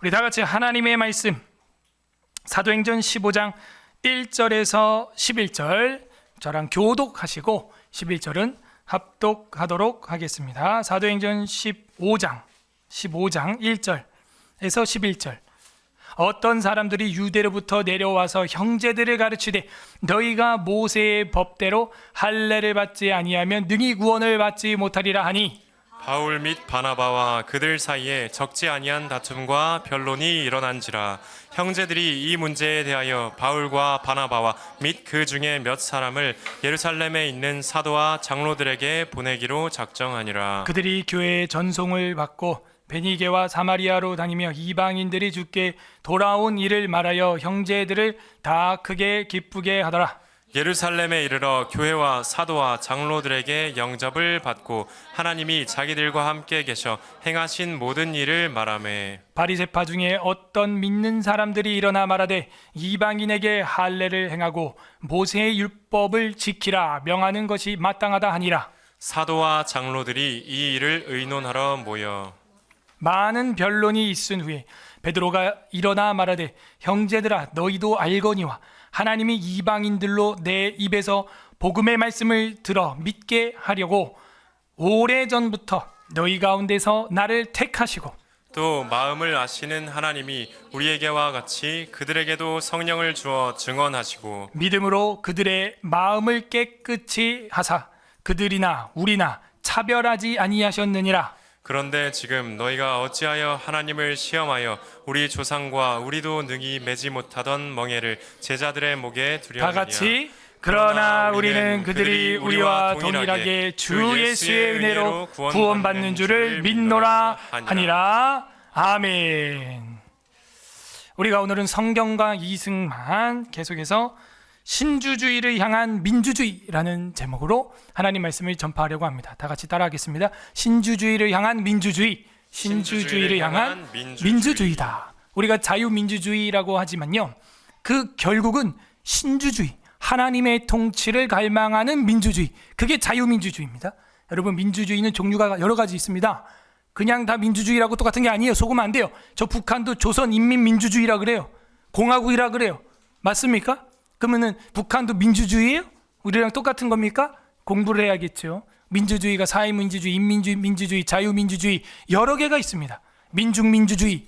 우리 다 같이 하나님의 말씀 사도행전 15장 1절에서 11절 저랑 교독하시고 11절은 합독하도록 하겠습니다. 사도행전 15장 1절에서 11절. 어떤 사람들이 유대로부터 내려와서 형제들을 가르치되 너희가 모세의 법대로 할례를 받지 아니하면 능히 구원을 받지 못하리라 하니, 바울 및 바나바와 그들 사이에 적지 아니한 다툼과 변론이 일어난지라. 형제들이 이 문제에 대하여 바울과 바나바와 및 그 중에 몇 사람을 예루살렘에 있는 사도와 장로들에게 보내기로 작정하니라. 그들이 교회의 전송을 받고 베니게와 사마리아로 다니며 이방인들이 주께 돌아온 일을 말하여 형제들을 다 크게 기쁘게 하더라. 예루살렘에 이르러 교회와 사도와 장로들에게 영접을 받고 하나님이 자기들과 함께 계셔 행하신 모든 일을 말하매, 바리새파 중에 어떤 믿는 사람들이 일어나 말하되 이방인에게 할례를 행하고 모세의 율법을 지키라 명하는 것이 마땅하다 하니라. 사도와 장로들이 이 일을 의논하러 모여 많은 변론이 있은 후에 베드로가 일어나 말하되 형제들아, 너희도 알거니와 하나님이 이방인들로 내 입에서 복음의 말씀을 들어 믿게 하려고 오래전부터 너희 가운데서 나를 택하시고 또 마음을 아시는 하나님이 우리에게와 같이 그들에게도 성령을 주어 증언하시고 믿음으로 그들의 마음을 깨끗이 하사 그들이나 우리나 차별하지 아니하셨느니라. 그런데 지금 너희가 어찌하여 하나님을 시험하여 우리 조상과 우리도 능히 매지 못하던 멍에를 제자들의 목에 두려느냐. 다 같이 그러나 우리는 그들이 우리와 동일하게 주 예수의 은혜로 구원받는 줄을 믿노라 하니라. 아멘. 우리가 오늘은 성경과 이승만 계속해서 신주주의를 향한 민주주의라는 제목으로 하나님 말씀을 전파하려고 합니다. 다 같이 따라하겠습니다. 신주주의를 향한 민주주의, 신주주의를 향한 민주주의다. 우리가 자유민주주의라고 하지만요, 그 결국은 신주주의, 하나님의 통치를 갈망하는 민주주의, 그게 자유민주주의입니다. 여러분, 민주주의는 종류가 여러 가지 있습니다. 그냥 다 민주주의라고 똑같은 게 아니에요. 속으면 안 돼요. 저 북한도 조선인민민주주의라 그래요. 공화국이라 그래요. 맞습니까? 그러면은 북한도 민주주의예요? 우리랑 똑같은 겁니까? 공부를 해야겠죠. 민주주의가 사회민주주의, 인민주의, 자유민주주의 여러 개가 있습니다. 민중민주주의.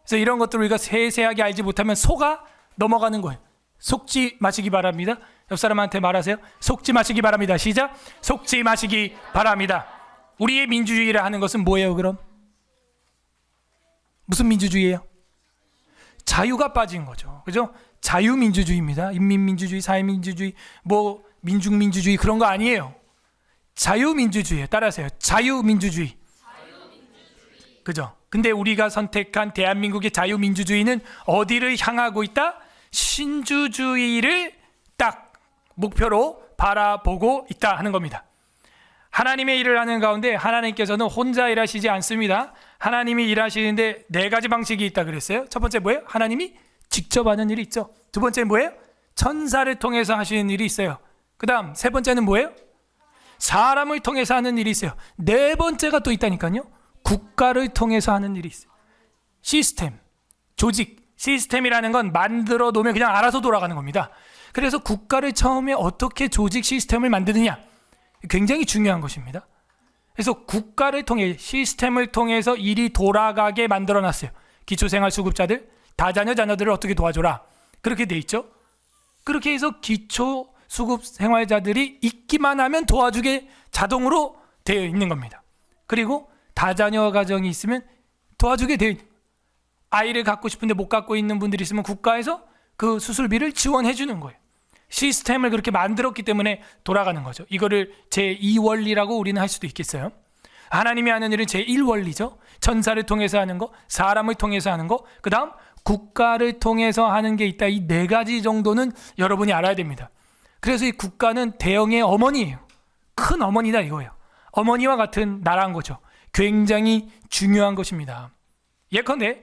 그래서 이런 것들을 우리가 세세하게 알지 못하면 속아 넘어가는 거예요. 속지 마시기 바랍니다. 옆 사람한테 말하세요. 속지 마시기 바랍니다. 시작. 속지 마시기 바랍니다. 우리의 민주주의라 하는 것은 뭐예요, 그럼? 무슨 민주주의예요? 자유가 빠진 거죠. 그죠? 자유민주주의입니다. 인민민주주의, 사회민주주의, 뭐 민중민주주의 그런 거 아니에요. 자유민주주의예요. 따라하세요. 자유민주주의. 그죠? 근데 우리가 선택한 대한민국의 자유민주주의는 어디를 향하고 있다? 신주주의를 딱 목표로 바라보고 있다 하는 겁니다. 하나님의 일을 하는 가운데 하나님께서는 혼자 일하시지 않습니다. 하나님이 일하시는데 네 가지 방식이 있다 그랬어요. 첫 번째 뭐예요? 하나님이 직접 하는 일이 있죠. 두 번째는 뭐예요? 천사를 통해서 하시는 일이 있어요. 그 다음 세 번째는 뭐예요? 사람을 통해서 하는 일이 있어요. 네 번째가 또 있다니까요. 국가를 통해서 하는 일이 있어요. 시스템, 조직, 시스템이라는 건 만들어 놓으면 그냥 알아서 돌아가는 겁니다. 그래서 국가를 처음에 어떻게 조직 시스템을 만드느냐, 굉장히 중요한 것입니다. 그래서 국가를 통해, 시스템을 통해서 일이 돌아가게 만들어 놨어요. 기초생활수급자들, 다자녀 자녀들을 어떻게 도와줘라, 그렇게 돼 있죠. 그렇게 해서 기초수급생활자들이 있기만 하면 도와주게 자동으로 되어 있는 겁니다. 그리고 다자녀 가정이 있으면 도와주게 되어 있는 거예요. 아이를 갖고 싶은데 못 갖고 있는 분들이 있으면 국가에서 그 수술비를 지원해 주는 거예요. 시스템을 그렇게 만들었기 때문에 돌아가는 거죠. 이거를 제2원리라고 우리는 할 수도 있겠어요. 하나님이 하는 일은 제1원리죠. 천사를 통해서 하는 거, 사람을 통해서 하는 거, 그 다음 국가를 통해서 하는 게 있다. 이 네 가지 정도는 여러분이 알아야 됩니다. 그래서 이 국가는 대형의 어머니예요. 큰 어머니다 이거예요. 어머니와 같은 나라인 거죠. 굉장히 중요한 것입니다. 예컨대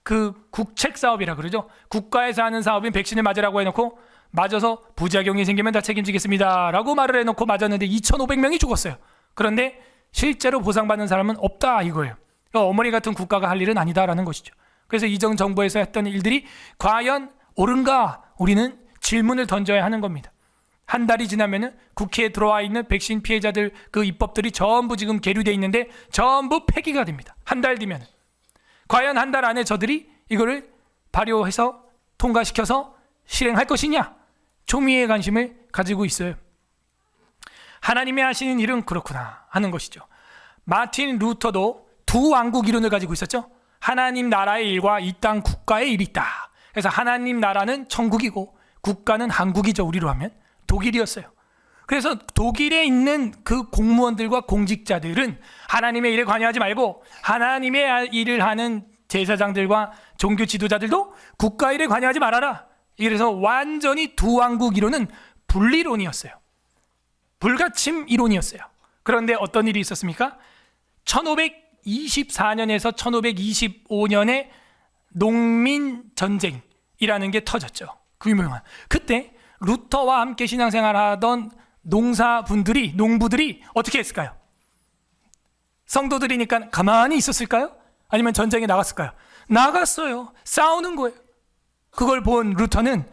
그 국책 사업이라 그러죠. 국가에서 하는 사업인 백신을 맞으라고 해놓고 맞아서 부작용이 생기면 다 책임지겠습니다 라고 말을 해놓고 맞았는데 2,500명이 죽었어요. 그런데 실제로 보상받는 사람은 없다 이거예요. 그러니까 어머니 같은 국가가 할 일은 아니다라는 것이죠. 그래서 이전 정부에서 했던 일들이 과연 옳은가, 우리는 질문을 던져야 하는 겁니다. 한 달이 지나면은 국회에 들어와 있는 백신 피해자들 그 입법들이 전부 지금 계류돼 있는데 전부 폐기가 됩니다. 한 달 뒤면 과연 한 달 안에 저들이 이거를 발효해서 통과시켜서 실행할 것이냐, 초미의 관심을 가지고 있어요. 하나님이 하시는 일은 그렇구나 하는 것이죠. 마틴 루터도 두 왕국 이론을 가지고 있었죠. 하나님 나라의 일과 이 땅 국가의 일이 있다. 그래서 하나님 나라는 천국이고 국가는 한국이죠. 우리로 하면 독일이었어요. 그래서 독일에 있는 그 공무원들과 공직자들은 하나님의 일에 관여하지 말고 하나님의 일을 하는 제사장들과 종교 지도자들도 국가 일에 관여하지 말아라. 그래서 완전히 두 왕국 이론은 분리론이었어요. 불가침 이론이었어요. 그런데 어떤 일이 있었습니까? 1524년에서 1525년에 농민 전쟁이라는 게 터졌죠. 그 유명한. 그때 루터와 함께 신앙생활하던 농부들이 어떻게 했을까요? 성도들이니까 가만히 있었을까요? 아니면 전쟁에 나갔을까요? 나갔어요. 싸우는 거예요. 그걸 본 루터는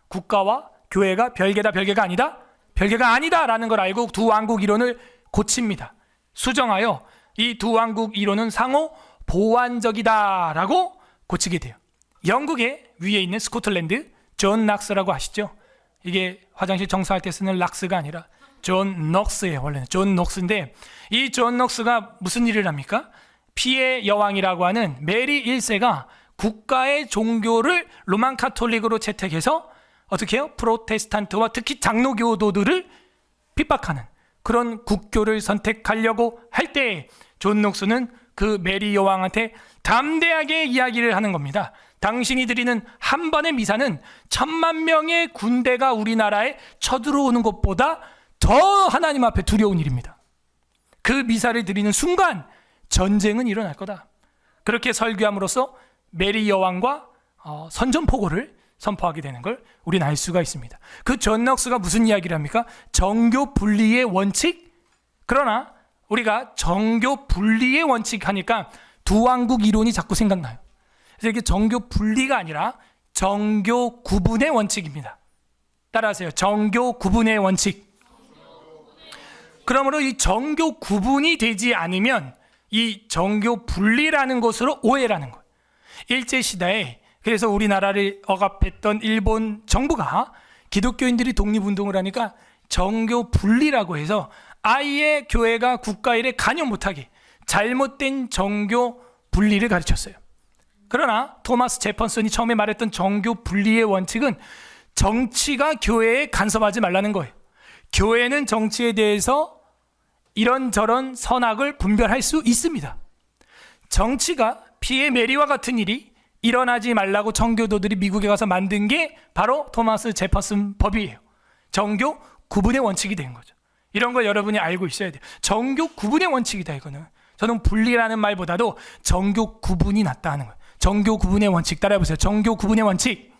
국가와 교회가 별개가 아니다라는 걸 알고 두 왕국 이론을 고칩니다. 수정하여 이 두 왕국 이론은 상호 보완적이다라고 고치게 돼요. 영국의 위에 있는 스코틀랜드 존 락스라고 아시죠? 이게 화장실 청소할 때 쓰는 락스가 아니라 존 넉스예요. 원래는 존 넉스인데 이 존 넉스가 무슨 일을 합니까? 피해 여왕이라고 하는 메리 1세가 국가의 종교를 로만 카톨릭으로 채택해서 어떻게 해요? 프로테스탄트와 특히 장로교도들을 핍박하는 그런 국교를 선택하려고 할 때 존 녹스는 그 메리 여왕한테 담대하게 이야기를 하는 겁니다. 당신이 드리는 한 번의 미사는 10,000명의 군대가 우리나라에 쳐들어오는 것보다 더 하나님 앞에 두려운 일입니다. 그 미사를 드리는 순간 전쟁은 일어날 거다. 그렇게 설교함으로써 메리 여왕과 선전포고를 선포하게 되는 걸 우리는 알 수가 있습니다. 그 존 넉스가 무슨 이야기를 합니까? 정교 분리의 원칙? 그러나 우리가 정교 분리의 원칙 하니까 두 왕국 이론이 자꾸 생각나요. 그래서 이게 정교 분리가 아니라 정교 구분의 원칙입니다. 따라하세요. 정교 구분의 원칙. 그러므로 이 정교 구분이 되지 않으면 이 정교 분리라는 것으로 오해라는 거예요. 일제시대에 그래서 우리나라를 억압했던 일본 정부가 기독교인들이 독립운동을 하니까 정교 분리라고 해서 아예 교회가 국가 일에 관여 못하게 잘못된 정교 분리를 가르쳤어요. 그러나 토마스 제퍼슨이 처음에 말했던 정교 분리의 원칙은 정치가 교회에 간섭하지 말라는 거예요. 교회는 정치에 대해서 이런저런 선악을 분별할 수 있습니다. 정치가 피해 메리와 같은 일이 일어나지 말라고 정교도들이 미국에 가서 만든 게 바로 토마스 제퍼슨 법이에요. 정교 구분의 원칙이 된 거죠. 이런 거 여러분이 알고 있어야 돼요. 정교 구분의 원칙이다 이거는. 저는 분리라는 말보다도 정교 구분이 낫다 하는 거예요. 정교 구분의 원칙 따라해보세요. 정교 구분의 원칙.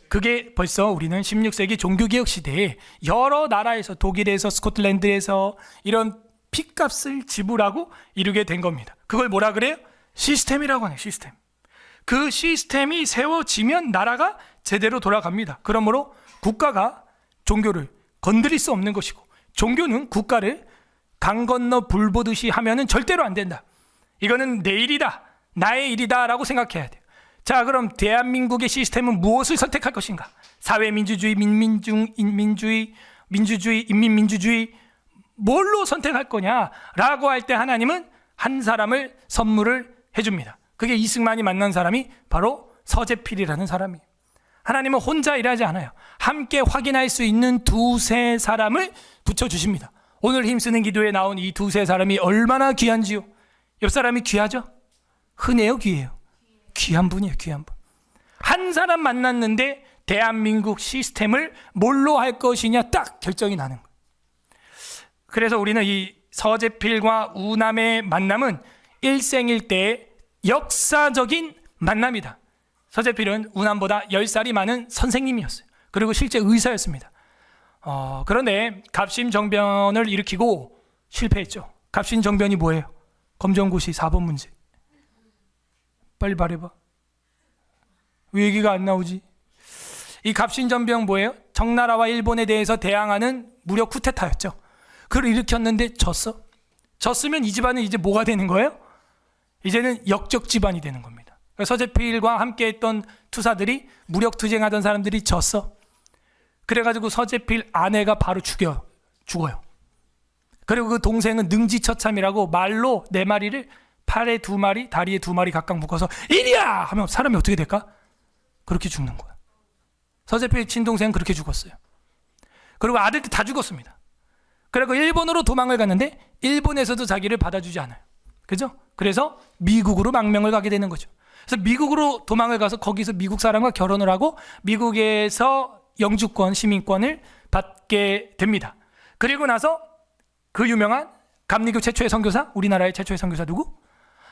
그게 벌써 우리는 16세기 종교개혁 시대에 여러 나라에서 독일에서 스코틀랜드에서 이런 핏값을 지불하고 이루게 된 겁니다. 그걸 뭐라 그래요? 시스템이라고 하네요. 시스템. 그 시스템이 세워지면 나라가 제대로 돌아갑니다. 그러므로 국가가 종교를 건드릴 수 없는 것이고 종교는 국가를 강 건너 불 보듯이 하면은 절대로 안 된다. 이거는 내 일이다. 나의 일이다 라고 생각해야 돼요. 자, 그럼 대한민국의 시스템은 무엇을 선택할 것인가? 사회민주주의, 민주주의, 인민민주주의 뭘로 선택할 거냐라고 할 때 하나님은 한 사람을 선물을 해줍니다. 그게 이승만이 만난 사람이 바로 서재필이라는 사람이에요. 하나님은 혼자 일하지 않아요. 함께 확인할 수 있는 두세 사람을 붙여주십니다. 오늘 힘쓰는 기도에 나온 이 두세 사람이 얼마나 귀한지요. 옆 사람이 귀하죠? 흔해요, 귀해요? 귀한 분이에요, 귀한 분. 한 사람 만났는데 대한민국 시스템을 뭘로 할 것이냐 딱 결정이 나는 거예요. 그래서 우리는 이 서재필과 우남의 만남은 일생일대의 역사적인 만남이다. 서재필은 우남보다 10살이 많은 선생님이었어요. 그리고 실제 의사였습니다. 그런데 갑신정변을 일으키고 실패했죠. 갑신정변이 뭐예요? 검정고시 4번 문제. 빨리 말해봐. 왜 얘기가 안 나오지? 이 갑신전병 뭐예요? 청나라와 일본에 대해서 대항하는 무력 쿠데타였죠. 그걸 일으켰는데 졌어. 졌으면 이 집안은 이제 뭐가 되는 거예요? 이제는 역적 집안이 되는 겁니다. 서재필과 함께했던 투사들이 무력 투쟁하던 사람들이 졌어. 그래가지고 서재필 아내가 바로 죽어요. 그리고 그 동생은 능지처참이라고 말로 4마리를 팔에 2마리, 다리에 2마리 각각 묶어서 이리야! 하면 사람이 어떻게 될까? 그렇게 죽는 거야. 서재필 친동생은 그렇게 죽었어요. 그리고 아들도 다 죽었습니다. 그리고 일본으로 도망을 갔는데 일본에서도 자기를 받아주지 않아요. 그죠? 그래서 미국으로 망명을 가게 되는 거죠. 그래서 미국으로 도망을 가서 거기서 미국 사람과 결혼을 하고 미국에서 영주권, 시민권을 받게 됩니다. 그리고 나서 그 유명한 감리교 최초의 선교사, 우리나라의 최초의 선교사 누구?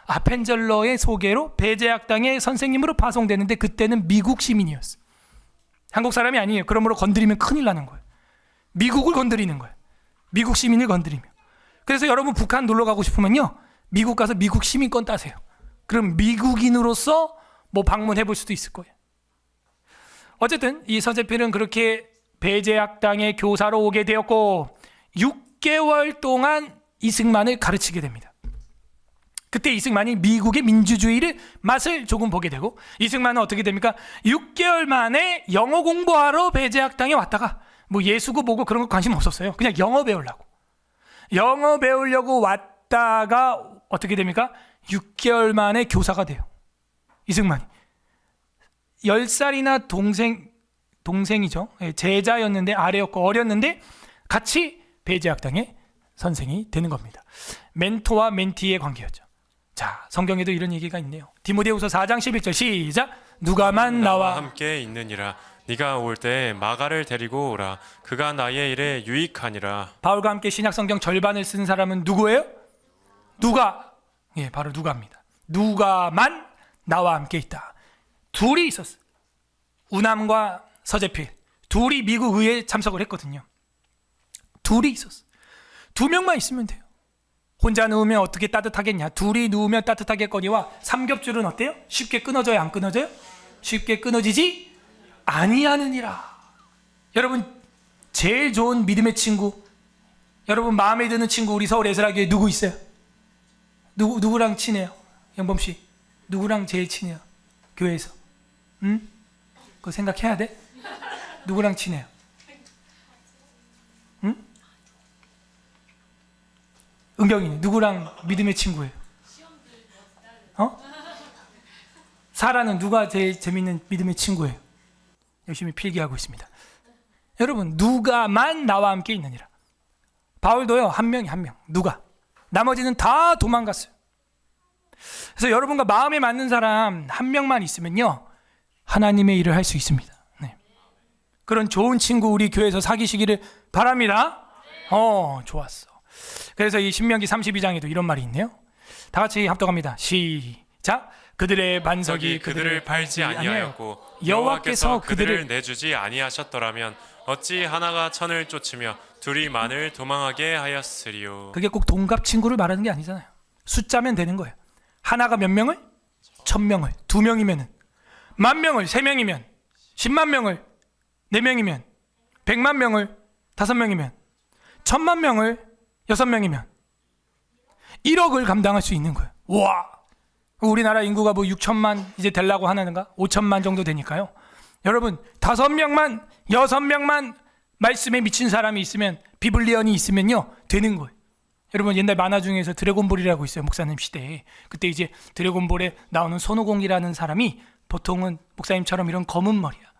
아펜젤러의 소개로 배제학당의 선생님으로 파송되는데 그때는 미국 시민이었어. 한국 사람이 아니에요. 그러므로 건드리면 큰일 나는 거예요. 미국을 건드리는 거예요. 미국 시민을 건드리면. 그래서 여러분 북한 놀러 가고 싶으면요, 미국 가서 미국 시민권 따세요. 그럼 미국인으로서 뭐 방문해 볼 수도 있을 거예요. 어쨌든 이 서재필은 그렇게 배제학당의 교사로 오게 되었고 6개월 동안 이승만을 가르치게 됩니다. 그때 이승만이 미국의 민주주의를 맛을 조금 보게 되고, 이승만은 어떻게 됩니까? 6개월 만에 영어 공부하러 배제학당에 왔다가 뭐 예수고 뭐고 그런 거 관심 없었어요. 그냥 영어 배우려고. 영어 배우려고 왔다가 어떻게 됩니까? 6개월 만에 교사가 돼요. 이승만이. 10살이나 동생이죠. 제자였는데 아래였고 어렸는데 같이 배제학당의 선생이 되는 겁니다. 멘토와 멘티의 관계였죠. 자, 성경에도 이런 얘기가 있네요. 디모데후서 4장 11절 시작. 누가만 나와 함께 있느니라. 네가 올 때 마가를 데리고 오라. 그가 나의 일에 유익하니라. 바울과 함께 신약 성경 절반을 쓴 사람은 누구예요? 누가. 예, 바로 누가입니다. 누가만 나와 함께 있다. 둘이 있었어요. 우남과 서재필. 둘이 미국 의회에 참석을 했거든요. 둘이 있었어요. 2명만 있으면 돼요. 혼자 누우면 어떻게 따뜻하겠냐? 둘이 누우면 따뜻하겠거니와 삼겹줄은 어때요? 쉽게 끊어져요? 안 끊어져요? 쉽게 끊어지지 아니하느니라. 여러분 제일 좋은 믿음의 친구, 여러분 마음에 드는 친구 우리 서울 에스라교회 누구 있어요? 누구랑 친해요? 영범씨 누구랑 제일 친해요? 교회에서? 응? 그거 생각해야 돼? 누구랑 친해요? 응? 은경이 누구랑 믿음의 친구예요? 사라는 누가 제일 재밌는 믿음의 친구예요? 열심히 필기하고 있습니다. 여러분 누가만 나와 함께 있느니라. 바울도요, 한 명. 누가. 나머지는 다 도망갔어요. 그래서 여러분과 마음에 맞는 사람 한 명만 있으면요, 하나님의 일을 할 수 있습니다. 네. 그런 좋은 친구 우리 교회에서 사귀시기를 바랍니다. 좋았어. 그래서 이 신명기 32장에도 이런 말이 있네요. 다 같이 합독합니다. 시작. 그들의 반석이 그들을 팔지 아니하였고 여호와께서 그들을 내주지 아니하셨더라면 어찌 하나가 천을 쫓으며 둘이 만을 도망하게 하였으리요. 그게 꼭 동갑 친구를 말하는 게 아니잖아요. 숫자면 되는 거예요. 하나가 몇 명을? 1000명을. 2명이면은 10,000명을. 3명이면 10만 명을. 4명이면 100만 명을. 5명이면 1000만 명을. 6명이면 1억을 감당할 수 있는 거예요. 와, 우리나라 인구가 뭐 6천만 이제 되려고 하는가? 5천만 정도 되니까요. 여러분 5명만 6명만 말씀에 미친 사람이 있으면, 비블리언이 있으면요, 되는 거예요. 여러분 옛날 만화 중에서 드래곤볼이라고 있어요. 목사님 시대에. 그때 이제 드래곤볼에 나오는 손오공이라는 사람이 보통은 목사님처럼 이런 검은 머리야.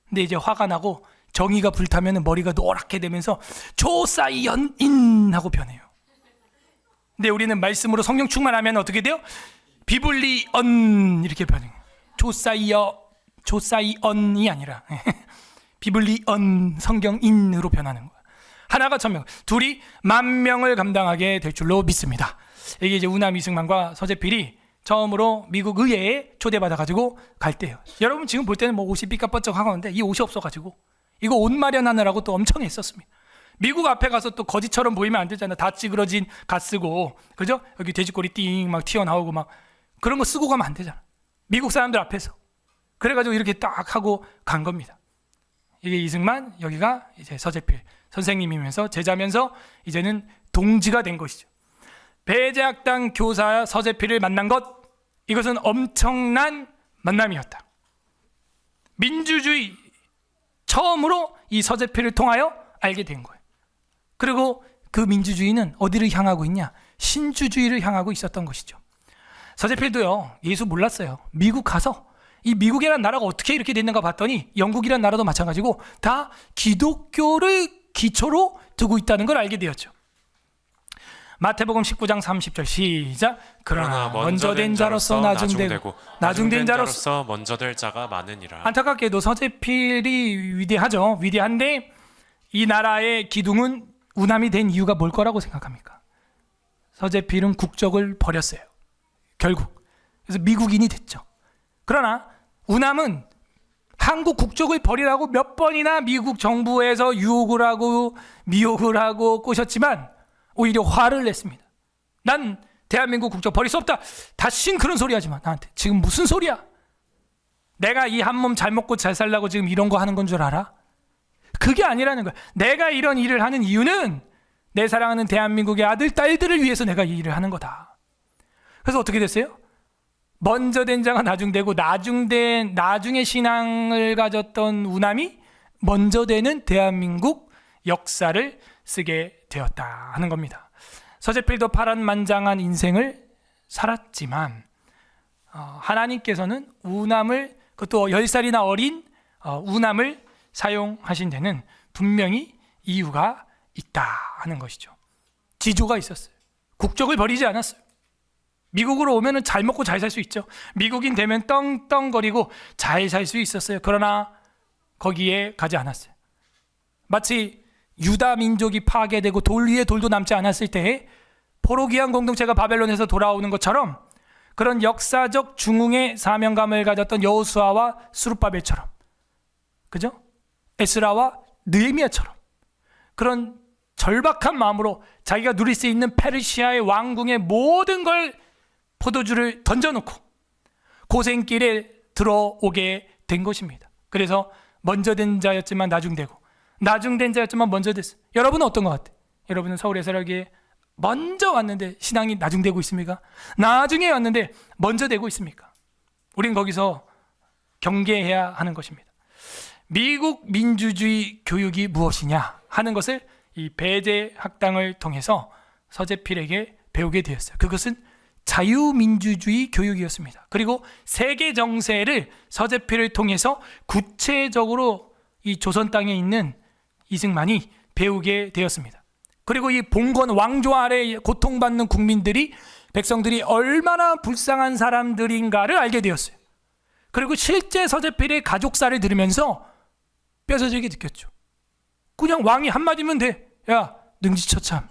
근데 이제 화가 나고 정의가 불타면 머리가 노랗게 되면서 조사이언인 하고 변해요. 근데 우리는 말씀으로 성령 충만하면 어떻게 돼요? 비블리언 이렇게 변해요. 조사이언이 아니라 비블리언, 성경인으로 변하는 거야. 하나가 1000명, 둘이 10,000명을 감당하게 될 줄로 믿습니다. 이게 이제 우남 이승만과 서재필이 처음으로 미국 의회에 초대받아가지고 갈 때예요. 여러분 지금 볼 때는 뭐 옷이 삐까뻔쩍 하는데 이 옷이 없어가지고 이거 옷 마련하느라고 또 엄청 했었습니다. 미국 앞에 가서 또 거지처럼 보이면 안 되잖아. 다 찌그러진 갓 쓰고, 그죠? 여기 돼지꼬리 띵 막 튀어나오고 막 그런 거 쓰고 가면 안 되잖아. 미국 사람들 앞에서. 그래가지고 이렇게 딱 하고 간 겁니다. 이게 이승만, 여기가 이제 서재필 선생님이면서 제자면서 이제는 동지가 된 것이죠. 배제학당 교사 서재필을 만난 것, 이것은 엄청난 만남이었다. 민주주의 처음으로 이 서재필을 통하여 알게 된 거예요. 그리고 그 민주주의는 어디를 향하고 있냐? 신주주의를 향하고 있었던 것이죠. 서재필도요, 예수 몰랐어요. 미국 가서 이 미국이라는 나라가 어떻게 이렇게 됐는가 봤더니 영국이라는 나라도 마찬가지고 다 기독교를 기초로 두고 있다는 걸 알게 되었죠. 마태복음 19장 30절 시작. 그러나 먼저 된 자로서 나중되고 나중된 자로서 먼저 될 자가 많으니라. 안타깝게도 서재필이 위대하죠. 위대한데 이 나라의 기둥은 우남이 된 이유가 뭘 거라고 생각합니까? 서재필은 국적을 버렸어요. 결국. 그래서 미국인이 됐죠. 그러나 우남은 한국 국적을 버리라고 몇 번이나 미국 정부에서 유혹을 하고 미혹을 하고 꼬셨지만 오히려 화를 냈습니다. 난 대한민국 국적 버릴 수 없다. 다신 그런 소리 하지 마. 나한테. 지금 무슨 소리야? 내가 이 한 몸 잘 먹고 잘 살라고 지금 이런 거 하는 건 줄 알아? 그게 아니라는 거야. 내가 이런 일을 하는 이유는 내 사랑하는 대한민국의 아들, 딸들을 위해서 내가 이 일을 하는 거다. 그래서 어떻게 됐어요? 먼저 된 자가 나중되고 나중에 신앙을 가졌던 우남이 먼저 되는 대한민국 역사를 쓰게 되었다 하는 겁니다. 서재필도 파란만장한 인생을 살았지만 하나님께서는 우남을, 그것도 10살이나 어린 우남을 사용하신 데는 분명히 이유가 있다 하는 것이죠. 지조가 있었어요. 국적을 버리지 않았어요. 미국으로 오면은 잘 먹고 잘 살 수 있죠. 미국인 되면 떵떵거리고 잘 살 수 있었어요. 그러나 거기에 가지 않았어요. 마치 유다 민족이 파괴되고 돌 위에 돌도 남지 않았을 때에 포로기한 공동체가 바벨론에서 돌아오는 것처럼 그런 역사적 중흥의 사명감을 가졌던 여호수아와 스룹바벨처럼, 그죠? 에스라와 느헤미야처럼 그런 절박한 마음으로 자기가 누릴 수 있는 페르시아의 왕궁의 모든 걸 포도주를 던져놓고 고생길에 들어오게 된 것입니다. 그래서 먼저 된 자였지만 나중되고 나중된 자였지만 먼저 됐어요. 여러분은 어떤 것 같아요? 여러분은 서울 에스라기에 먼저 왔는데 신앙이 나중되고 있습니까? 나중에 왔는데 먼저 되고 있습니까? 우린 거기서 경계해야 하는 것입니다. 미국 민주주의 교육이 무엇이냐 하는 것을 이 배제 학당을 통해서 서재필에게 배우게 되었어요. 그것은 자유민주주의 교육이었습니다. 그리고 세계 정세를 서재필을 통해서 구체적으로 이 조선 땅에 있는 이승만이 배우게 되었습니다. 그리고 이 봉건 왕조 아래 고통받는 국민들이, 백성들이 얼마나 불쌍한 사람들인가를 알게 되었어요. 그리고 실제 서재필의 가족사를 들으면서 뼈저리게 느꼈죠. 그냥 왕이 한마디면 돼. 야, 능지처참,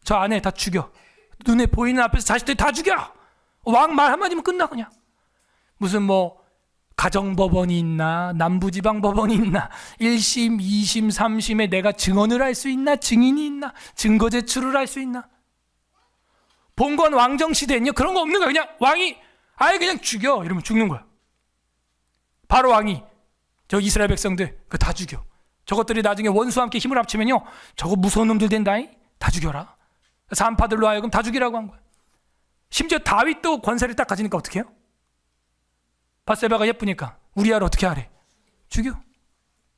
저 아내 다 죽여. 눈에 보이는 앞에서 자식들 다 죽여. 왕 말 한마디면 끝나. 그냥 무슨 뭐 가정법원이 있나, 남부지방법원이 있나, 1심, 2심, 3심에 내가 증언을 할 수 있나, 증인이 있나, 증거 제출을 할 수 있나. 봉건 왕정시대는요 그런 거 없는 거야. 그냥 왕이 아예 그냥 죽여 이러면 죽는 거야. 바로 왕이 저 이스라엘 백성들 그거 다 죽여. 저것들이 나중에 원수와 함께 힘을 합치면요 저거 무서운 놈들 된다잉. 다 죽여라. 산파들로 하여금 다 죽이라고 한 거야. 심지어 다윗도 권세를 딱 가지니까 어떻게 해요? 바세바가 예쁘니까 우리아를 어떻게 하래? 죽여.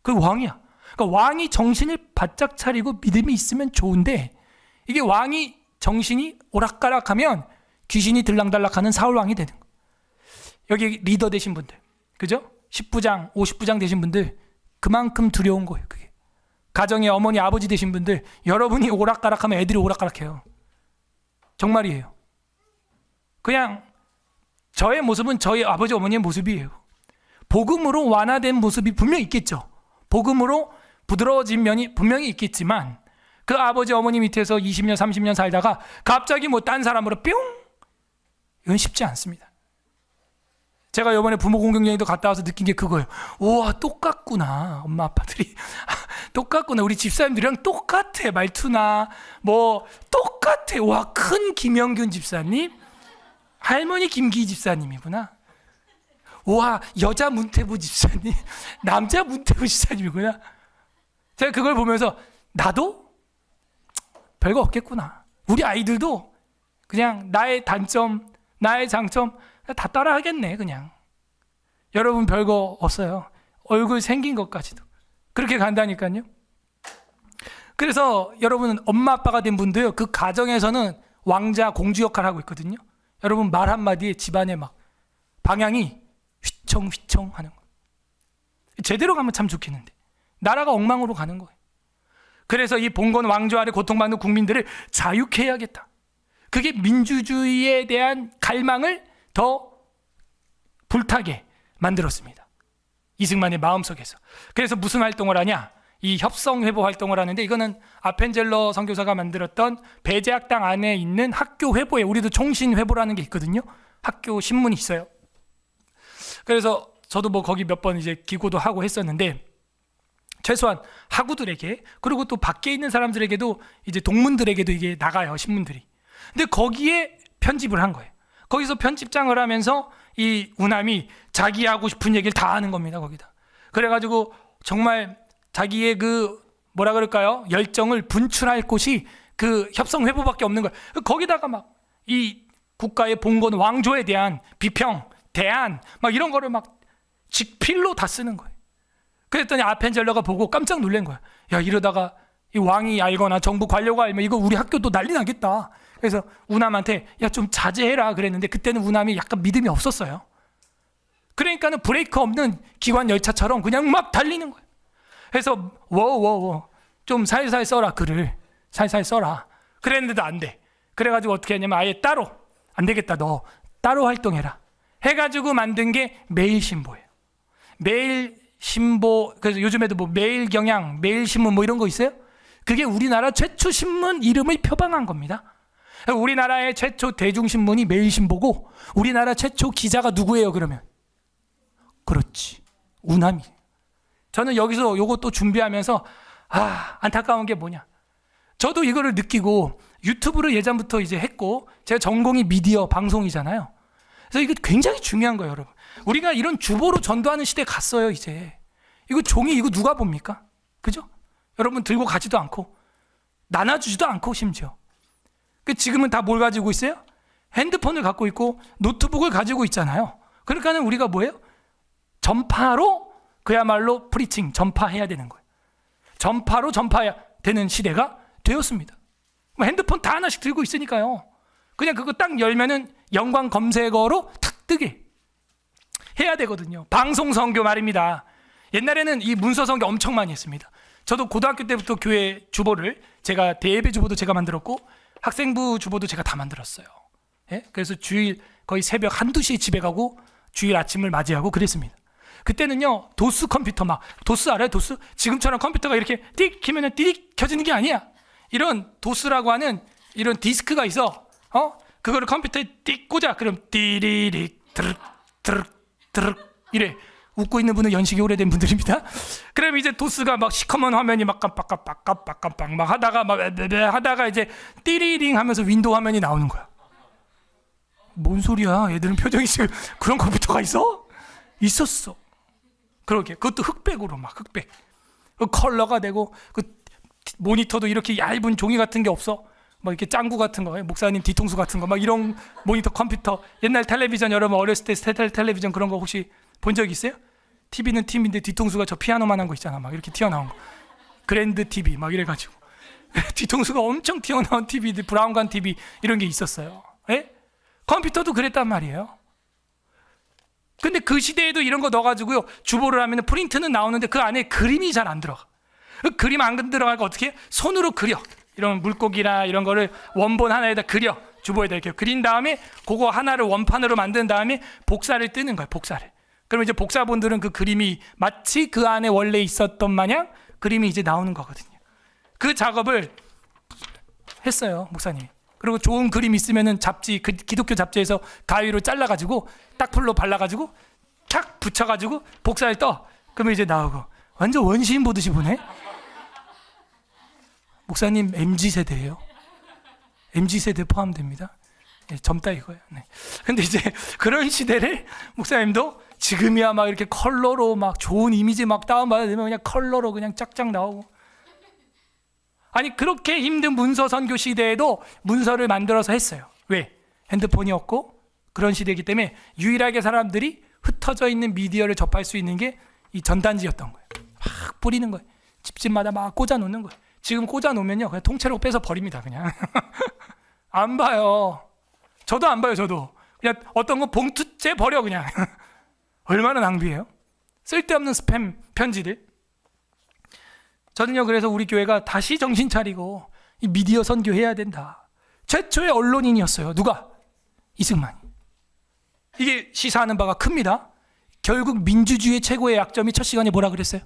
그 왕이야. 그러니까 왕이 정신을 바짝 차리고 믿음이 있으면 좋은데 이게 왕이 정신이 오락가락하면 귀신이 들락달락하는 사울왕이 되는 거예요. 여기 리더 되신 분들, 그죠? 10부장, 50부장 되신 분들 그만큼 두려운 거예요. 그게 가정의 어머니, 아버지 되신 분들, 여러분이 오락가락하면 애들이 오락가락해요. 정말이에요. 그냥 저의 모습은 저희 아버지, 어머니의 모습이에요. 복음으로 완화된 모습이 분명히 있겠죠. 복음으로 부드러워진 면이 분명히 있겠지만 그 아버지, 어머니 밑에서 20년, 30년 살다가 갑자기 뭐 딴 사람으로 뿅! 이건 쉽지 않습니다. 제가 이번에 부모 공경연회도 갔다 와서 느낀 게 그거예요. 우와, 똑같구나. 엄마 아빠들이 똑같구나. 우리 집사님들이랑 똑같아. 말투나 뭐 똑같아. 와, 큰 김영균 집사님, 할머니 김기 집사님이구나. 와, 여자 문태부 집사님, 남자 문태부 집사님이구나. 제가 그걸 보면서 나도 별거 없겠구나. 우리 아이들도 그냥 나의 단점, 나의 장점 다 따라 하겠네, 그냥. 여러분 별거 없어요. 얼굴 생긴 것까지도. 그렇게 간다니까요. 그래서 여러분은 엄마 아빠가 된 분도요, 그 가정에서는 왕자 공주 역할을 하고 있거든요. 여러분 말 한마디에 집안에 막 방향이 휘청휘청 하는 거예요. 제대로 가면 참 좋겠는데 나라가 엉망으로 가는 거예요. 그래서 이 봉건 왕조 아래 고통받는 국민들을 자유케 해야겠다. 그게 민주주의에 대한 갈망을 더 불타게 만들었습니다. 이승만의 마음속에서. 그래서 무슨 활동을 하냐? 이 협성회보 활동을 하는데, 이거는 아펜젤러 선교사가 만들었던 배제학당 안에 있는 학교 회보에, 우리도 총신회보라는 게 있거든요. 학교 신문이 있어요. 그래서 저도 뭐 거기 몇 번 이제 기고도 하고 했었는데, 최소한 학우들에게, 그리고 또 밖에 있는 사람들에게도, 이제 동문들에게도 이게 나가요, 신문들이. 근데 거기에 편집을 한 거예요. 거기서 편집장을 하면서 이 우남이 자기 하고 싶은 얘기를 다 하는 겁니다, 거기다. 그래가지고 정말 자기의 그 뭐라 그럴까요? 열정을 분출할 곳이 그 협성회보밖에 없는 거예요. 거기다가 막 이 국가의 봉건 왕조에 대한 비평, 대안 막 이런 거를 막 직필로 다 쓰는 거예요. 그랬더니 아펜젤러가 보고 깜짝 놀란 거야. 야, 이러다가 이 왕이 알거나 정부 관료가 알면 이거 우리 학교도 난리 나겠다. 그래서 우남한테 야, 좀 자제해라 그랬는데, 그때는 우남이 약간 믿음이 없었어요. 그러니까는 브레이크 없는 기관 열차처럼 그냥 막 달리는 거예요. 그래서 워워워 좀 살살 써라, 글을 살살 써라 그랬는데도 안 돼. 그래가지고 어떻게 했냐면 아예 따로, 안 되겠다, 너 따로 활동해라 해가지고 만든 게 매일신보예요. 매일신보. 그래서 요즘에도 뭐 매일경향, 매일신문 뭐 이런 거 있어요. 그게 우리나라 최초 신문 이름을 표방한 겁니다. 우리나라의 최초 대중신문이 매일신보고, 우리나라 최초 기자가 누구예요 그러면? 그렇지, 우남이. 저는 여기서 요거 또 준비하면서 안타까운 게 뭐냐, 저도 이거를 느끼고 유튜브를 예전부터 이제 했고, 제가 전공이 미디어 방송이잖아요. 그래서 이거 굉장히 중요한 거예요, 여러분. 우리가 이런 주보로 전도하는 시대에 갔어요, 이제. 이거 종이 이거 누가 봅니까? 그죠? 여러분 들고 가지도 않고 나눠주지도 않고, 심지어. 지금은 다 뭘 가지고 있어요? 핸드폰을 갖고 있고 노트북을 가지고 있잖아요. 그러니까는 우리가 뭐예요? 전파로 그야말로 프리칭, 전파해야 되는 거예요. 전파로 전파해야 되는 시대가 되었습니다. 핸드폰 다 하나씩 들고 있으니까요. 그냥 그거 딱 열면은 연관 검색어로 탁 뜨게 해야 되거든요. 방송 선교 말입니다. 옛날에는 이 문서 선교 엄청 많이 했습니다. 저도 고등학교 때부터 교회 주보를, 제가 대예배 주보도 제가 만들었고 학생부 주보도 제가 다 만들었어요. 예? 그래서 주일 거의 새벽 1-2시에 집에 가고 주일 아침을 맞이하고 그랬습니다. 그때는요, 도스 컴퓨터, 막 도스 알아요? 도스? 지금처럼 컴퓨터가 이렇게 띡 키면은 띡 켜지는 게 아니야. 이런 도스라고 하는 이런 디스크가 있어. 그거를 컴퓨터에 띡 꽂아. 그럼 띠리릭 드륵 드륵 드륵 이래. 웃고 있는 분은 연식이 오래된 분들입니다. 그럼 이제 도스가 막 시커먼 화면이 막 깜빡깜빡 막 하다가 막 하다가 이제 띠리링 하면서 윈도우 화면이 나오는 거야. 뭔 소리야? 애들은 표정이 지금 그런 컴퓨터가 있어? 있었어. 그러게. 그것도 흑백으로, 막 흑백. 그 컬러가 되고, 그 모니터도 이렇게 얇은 종이 같은 게 없어. 막 이렇게 짱구 같은 거, 목사님 뒤통수 같은 거, 막 이런 모니터 컴퓨터. 옛날 텔레비전, 여러분 어렸을 때 텔레비전 그런 거 혹시 본 적 있어요? TV는 TV인데 뒤통수가 저 피아노만한 거 있잖아. 막 이렇게 튀어나온 거. 그랜드 TV 막 이래가지고 뒤통수가 엄청 튀어나온 TV들, 브라운관 TV 이런 게 있었어요. 예? 컴퓨터도 그랬단 말이에요. 근데 그 시대에도 이런 거 넣어가지고요, 주보를 하면 프린트는 나오는데 그 안에 그림이 잘 안 들어가. 그 그림 안 들어가니까 어떻게 해? 손으로 그려. 이런 물고기나 이런 거를 원본 하나에다 그려. 주보에다 이렇게 그린 다음에 그거 하나를 원판으로 만든 다음에 복사를 뜨는 거예요. 복사를. 그러면 이제 복사본들은 그 그림이 마치 그 안에 원래 있었던 마냥 그림이 이제 나오는 거거든요. 그 작업을 했어요, 목사님이. 그리고 좋은 그림 있으면은 잡지, 기독교 잡지에서 가위로 잘라가지고 딱풀로 발라가지고 탁 붙여가지고 복사를 떠. 그러면 이제 나오고 완전 원시인 보듯이 보네. 목사님 MZ세대예요. MZ세대 포함됩니다. 예, 젊다 이거예요. 네. 근데 이제 그런 시대를 목사님도 지금이야 막 이렇게 컬러로 막 좋은 이미지 막 다운받아 되면 그냥 컬러로 그냥 쫙쫙 나오고. 아니 그렇게 힘든 문서 선교 시대에도 문서를 만들어서 했어요. 왜? 핸드폰이 없고 그런 시대이기 때문에 유일하게 사람들이 흩어져 있는 미디어를 접할 수 있는 게 이 전단지였던 거예요. 막 뿌리는 거예요. 집집마다 막 꽂아 놓는 거예요. 지금 꽂아 놓으면요 그냥 통째로 빼서 버립니다. 그냥 안 봐요. 저도 안 봐요. 저도 그냥 어떤 거 봉투째 버려 그냥. 얼마나 낭비해요? 쓸데없는 스팸 편지들. 저는요 그래서 우리 교회가 다시 정신 차리고 이 미디어 선교해야 된다. 최초의 언론인이었어요. 누가? 이승만이. 이게 시사하는 바가 큽니다. 결국 민주주의의 최고의 약점이 첫 시간에 뭐라 그랬어요?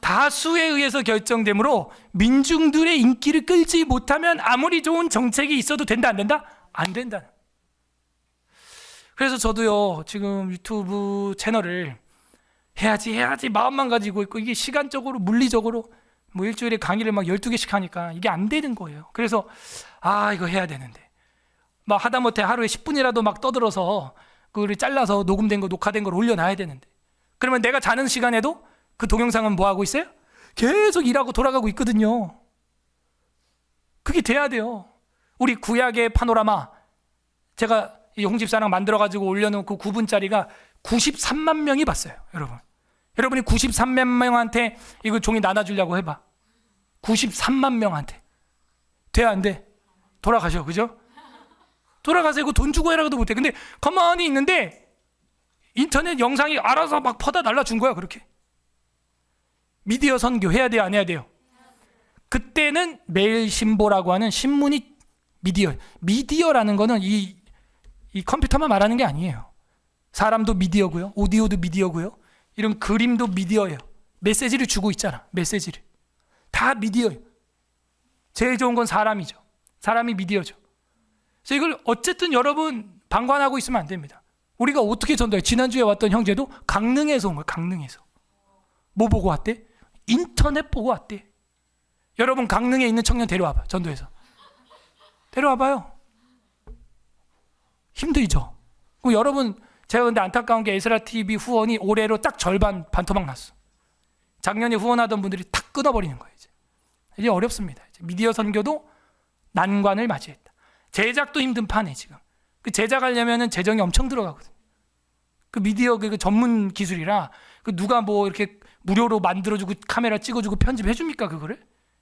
다수에 의해서 결정되므로 민중들의 인기를 끌지 못하면 아무리 좋은 정책이 있어도 된다 안 된다? 안 된다. 그래서 저도요 지금 유튜브 채널을 해야지 마음만 가지고 있고 이게 시간적으로 물리적으로 뭐 일주일에 강의를 막 12개씩 하니까 이게 안 되는 거예요. 그래서 이거 해야 되는데 막 하다못해 하루에 10분이라도 막 떠들어서 그거를 잘라서 녹음된 거 녹화된 걸 올려놔야 되는데 그러면 내가 자는 시간에도 그 동영상은 뭐 하고 있어요? 계속 일하고 돌아가고 있거든요. 그게 돼야 돼요. 우리 구약의 파노라마 제가 이 홍집사랑 만들어가지고 올려놓은 그 9분짜리가 93만 명이 봤어요. 여러분이 93만 명한테 이거 종이 나눠주려고 해봐. 93만 명한테 돼 안 돼? 돌아가셔. 그죠? 돌아가서 이거 돈 주고 해라고도 못해. 근데 가만히 있는데 인터넷 영상이 알아서 막 퍼다 날라준 거야. 그렇게 미디어 선교 해야 돼요 안 해야 돼요? 그때는 매일신보라고 하는 신문이 미디어라는 거는 이 컴퓨터만 말하는 게 아니에요. 사람도 미디어고요, 오디오도 미디어고요, 이런 그림도 미디어예요. 메시지를 주고 있잖아. 메시지를 다 미디어예요. 제일 좋은 건 사람이죠. 사람이 미디어죠. 그래서 이걸 어쨌든 여러분 방관하고 있으면 안 됩니다. 우리가 어떻게 전도해? 지난주에 왔던 형제도 강릉에서 온 거예요. 강릉에서 뭐 보고 왔대? 인터넷 보고 왔대. 여러분 강릉에 있는 청년 데려와봐. 전도해서 데려와봐요. 힘들죠. 여러분 제가 근데 안타까운 게 에스라 TV 후원이 올해로 딱 절반 반토막 났어. 작년에 후원하던 분들이 탁 끊어버리는 거예요. 이제 어렵습니다. 이제 미디어 선교도 난관을 맞이했다. 제작도 힘든 판에 지금. 그 제작하려면은 재정이 엄청 들어가거든. 그 미디어 그 전문 기술이라 그 누가 뭐 이렇게 무료로 만들어주고 카메라 찍어주고 편집해줍니까 그거를?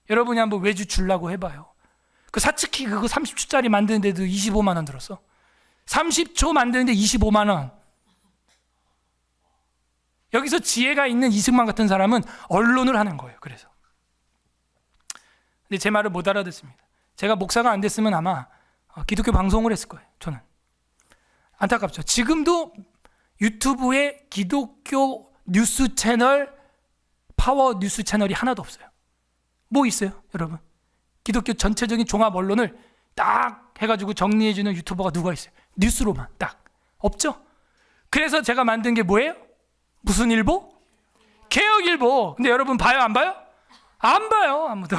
여러분이 한번 외주 주려고 해봐요. 그 사츠키 그거 30초짜리 만드는데도 25만 원 들었어. 30초 만드는데 25만 원. 여기서 지혜가 있는 이승만 같은 사람은 언론을 하는 거예요. 그래서 근데 제 말을 못 알아듣습니다. 제가 목사가 안 됐으면 아마 기독교 방송을 했을 거예요. 저는 안타깝죠. 지금도 유튜브에 기독교 뉴스 채널, 파워 뉴스 채널이 하나도 없어요. 뭐 있어요 여러분? 기독교 전체적인 종합 언론을 딱 해가지고 정리해주는 유튜버가 누가 있어요? 뉴스로만 딱 없죠. 그래서 제가 만든 게 뭐예요? 무슨 일보? 개혁일보. 근데 여러분 봐요 안 봐요? 안 봐요. 아무도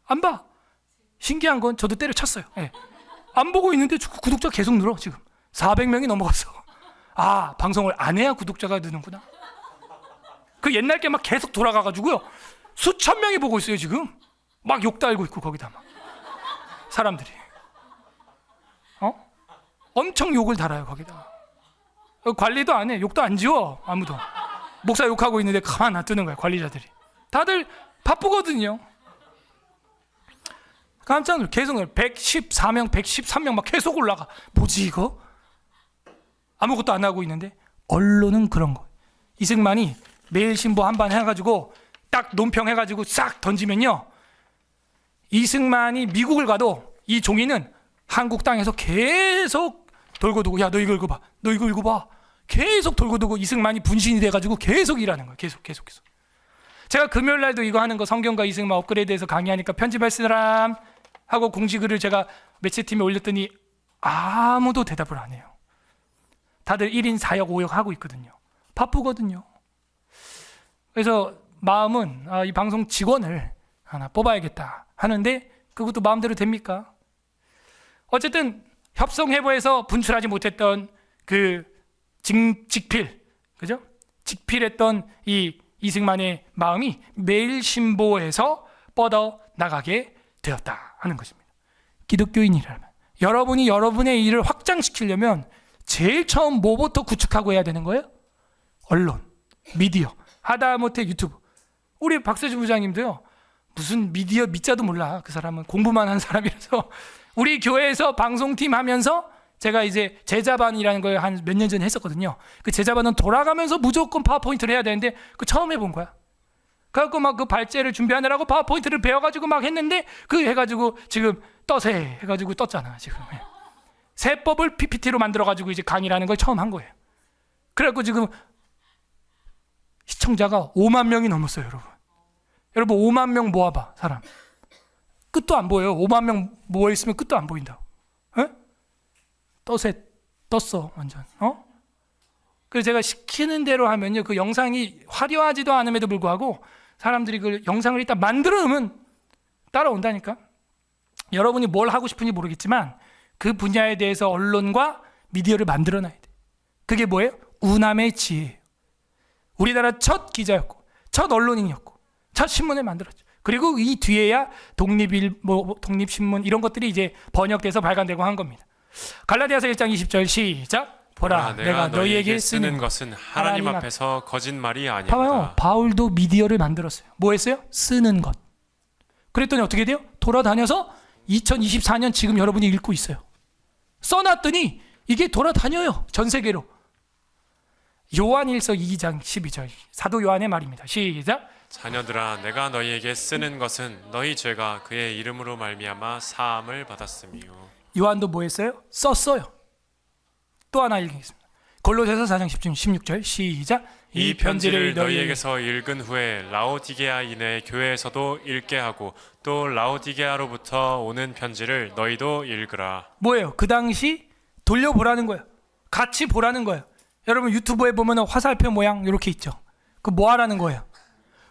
안 봐. 신기한 건 저도 때려쳤어요. 네. 안 보고 있는데 구독자 계속 늘어. 지금 400명이 넘어갔어. 방송을 안 해야 구독자가 느는구나. 그 옛날 게 막 계속 돌아가가지고요 수천 명이 보고 있어요. 지금 막 욕 달고 있고 거기다 막 사람들이 엄청 욕을 달아요. 거기다 관리도 안 해. 욕도 안 지워. 아무도. 목사 욕하고 있는데 가만 놔두는 거야. 관리자들이 다들 바쁘거든요. 깜짝 놀라. 계속 114명 113명 막 계속 올라가. 뭐지 이거? 아무것도 안 하고 있는데. 언론은 그런 거. 이승만이 매일신보 한번 해가지고 딱 논평해가지고 싹 던지면요 이승만이 미국을 가도 이 종이는 한국 땅에서 계속 돌고 도고, 야 너 이거 읽어봐, 너 이거 읽어봐, 계속 돌고 도고 이승만이 분신이 돼가지고 계속 일하는 거예요. 계속. 제가 금요일 날도 이거 하는 거 성경과 이승만 업그레이드해서 강의하니까 편집할 사람 하고 공지글을 제가 매체팀에 올렸더니 아무도 대답을 안 해요. 다들 1인 4역 5역 하고 있거든요. 바쁘거든요. 그래서 마음은 이 방송 직원을 하나 뽑아야겠다 하는데 그것도 마음대로 됩니까? 어쨌든 협성해부에서 분출하지 못했던 그 직필, 그죠? 직필했던 이 이승만의 마음이 매일 신보에서 뻗어 나가게 되었다 하는 것입니다. 기독교인이라면 여러분이 여러분의 일을 확장시키려면 제일 처음 뭐부터 구축하고 해야 되는 거예요? 언론, 미디어, 하다못해 유튜브. 우리 박세주 부장님도요, 무슨 미디어 밑자도 몰라. 그 사람은 공부만 한 사람이라서 우리 교회에서 방송팀 하면서 제가 이제 제자반이라는 걸 한 몇 년 전에 했었거든요. 그 제자반은 돌아가면서 무조건 파워포인트를 해야 되는데 그 처음 해본 거야. 그래갖고 막 그 발제를 준비하느라고 파워포인트를 배워가지고 막 했는데 그 해가지고 지금 떠세 해가지고 떴잖아 지금. 세법을 PPT로 만들어가지고 이제 강의라는 걸 처음 한 거예요. 그래갖고 지금 시청자가 5만 명이 넘었어요, 여러분. 여러분 5만 명 모아봐, 사람. 끝도 안 보여요. 5만 명 모여있으면 끝도 안 보인다고. 에? 떴어, 완전. 그래서 제가 시키는 대로 하면요, 그 영상이 화려하지도 않음에도 불구하고 사람들이 그 영상을 일단 만들어 놓으면 따라온다니까. 여러분이 뭘 하고 싶은지 모르겠지만 그 분야에 대해서 언론과 미디어를 만들어 놔야 돼. 그게 뭐예요? 우남의 지혜예요. 우리나라 첫 기자였고 첫 언론인이었고 첫 신문을 만들었죠. 그리고 이 뒤에야 독립신문 이런 것들이 이제 번역돼서 발간되고 한 겁니다. 갈라디아서 1장 20절 시작. 보라, 내가 너희에게 쓰는 것은 하나님 앞에서 거짓말이 아니라. 봐봐요. 바울도 미디어를 만들었어요. 뭐 했어요? 쓰는 것. 그랬더니 어떻게 돼요? 돌아다녀서 2024년 지금 여러분이 읽고 있어요. 써놨더니 이게 돌아다녀요. 전 세계로. 요한일서 2장 12절 사도 요한의 말입니다. 시작. 자녀들아, 내가 너희에게 쓰는 것은 너희 죄가 그의 이름으로 말미암아 사함을 받았으며. 요한도 뭐 했어요? 썼어요. 또 하나 읽겠습니다. 골로새서 4장 16절 시작. 이 편지를 너희에게서 읽은 후에 라오디게아인의 교회에서도 읽게 하고 또 라오디게아로부터 오는 편지를 너희도 읽으라. 뭐예요? 그 당시 돌려보라는 거예요. 같이 보라는 거예요. 여러분 유튜브에 보면 화살표 모양 이렇게 있죠. 그 뭐 하라는 거예요?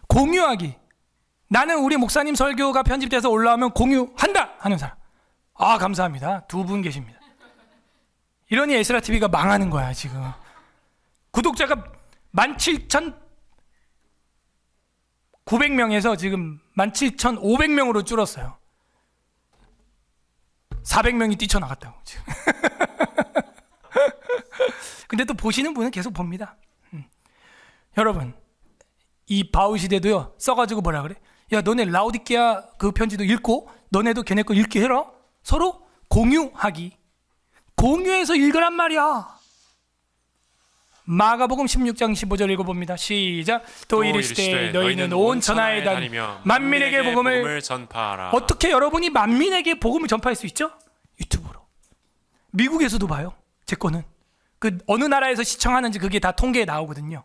공유하기. 나는 우리 목사님 설교가 편집돼서 올라오면 공유한다 하는 사람. 아, 감사합니다. 2분 계십니다. 이러니 에스라TV가 망하는 거야 지금. 구독자가 17,900명에서 지금 17,500명으로 줄었어요. 400명이 뛰쳐나갔다고 지금. 근데 또 보시는 분은 계속 봅니다. 여러분 이 바울 시대도요 써가지고 뭐라 그래? 야, 너네 라오디게아 그 편지도 읽고 너네도 걔네 거 읽게 해라. 서로 공유하기. 공유해서 읽으란 말이야. 마가복음 16장 15절 읽어봅니다. 시작. 또 이르시되 너희는 온 천하에 다니며 만민에게 복음을 전파하라. 어떻게 여러분이 만민에게 복음을 전파할 수 있죠? 유튜브로. 미국에서도 봐요. 제 거는 그 어느 나라에서 시청하는지 그게 다 통계에 나오거든요.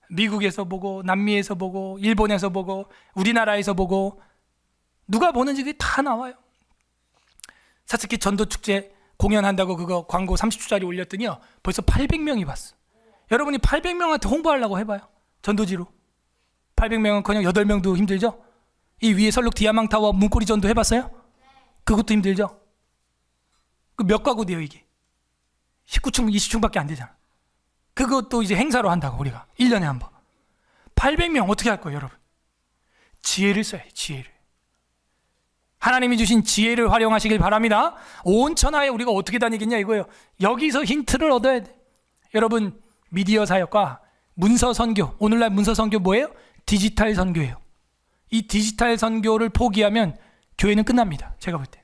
미국에서 보고 남미에서 보고 일본에서 보고 우리나라에서 보고 누가 보는지 그게 다 나와요. 사츠키 전도축제 공연한다고 그거 광고 30초짜리 올렸더니요 벌써 800명이 봤어. 여러분이 800명한테 홍보하려고 해봐요. 전도지로 800명은커녕 8명도 힘들죠. 이 위에 설록 디아망타워 문고리 전도 해봤어요? 그것도 힘들죠. 그 몇 가구돼요 이게? 19층 20층밖에 안 되잖아. 그것도 이제 행사로 한다고 우리가 1년에 한 번. 800명 어떻게 할 거예요 여러분? 지혜를 써야지. 지혜를. 하나님이 주신 지혜를 활용하시길 바랍니다. 온 천하에 우리가 어떻게 다니겠냐 이거예요. 여기서 힌트를 얻어야 돼. 여러분 미디어 사역과 문서 선교, 오늘날 문서 선교 뭐예요? 디지털 선교예요. 이 디지털 선교를 포기하면 교회는 끝납니다. 제가 볼 때.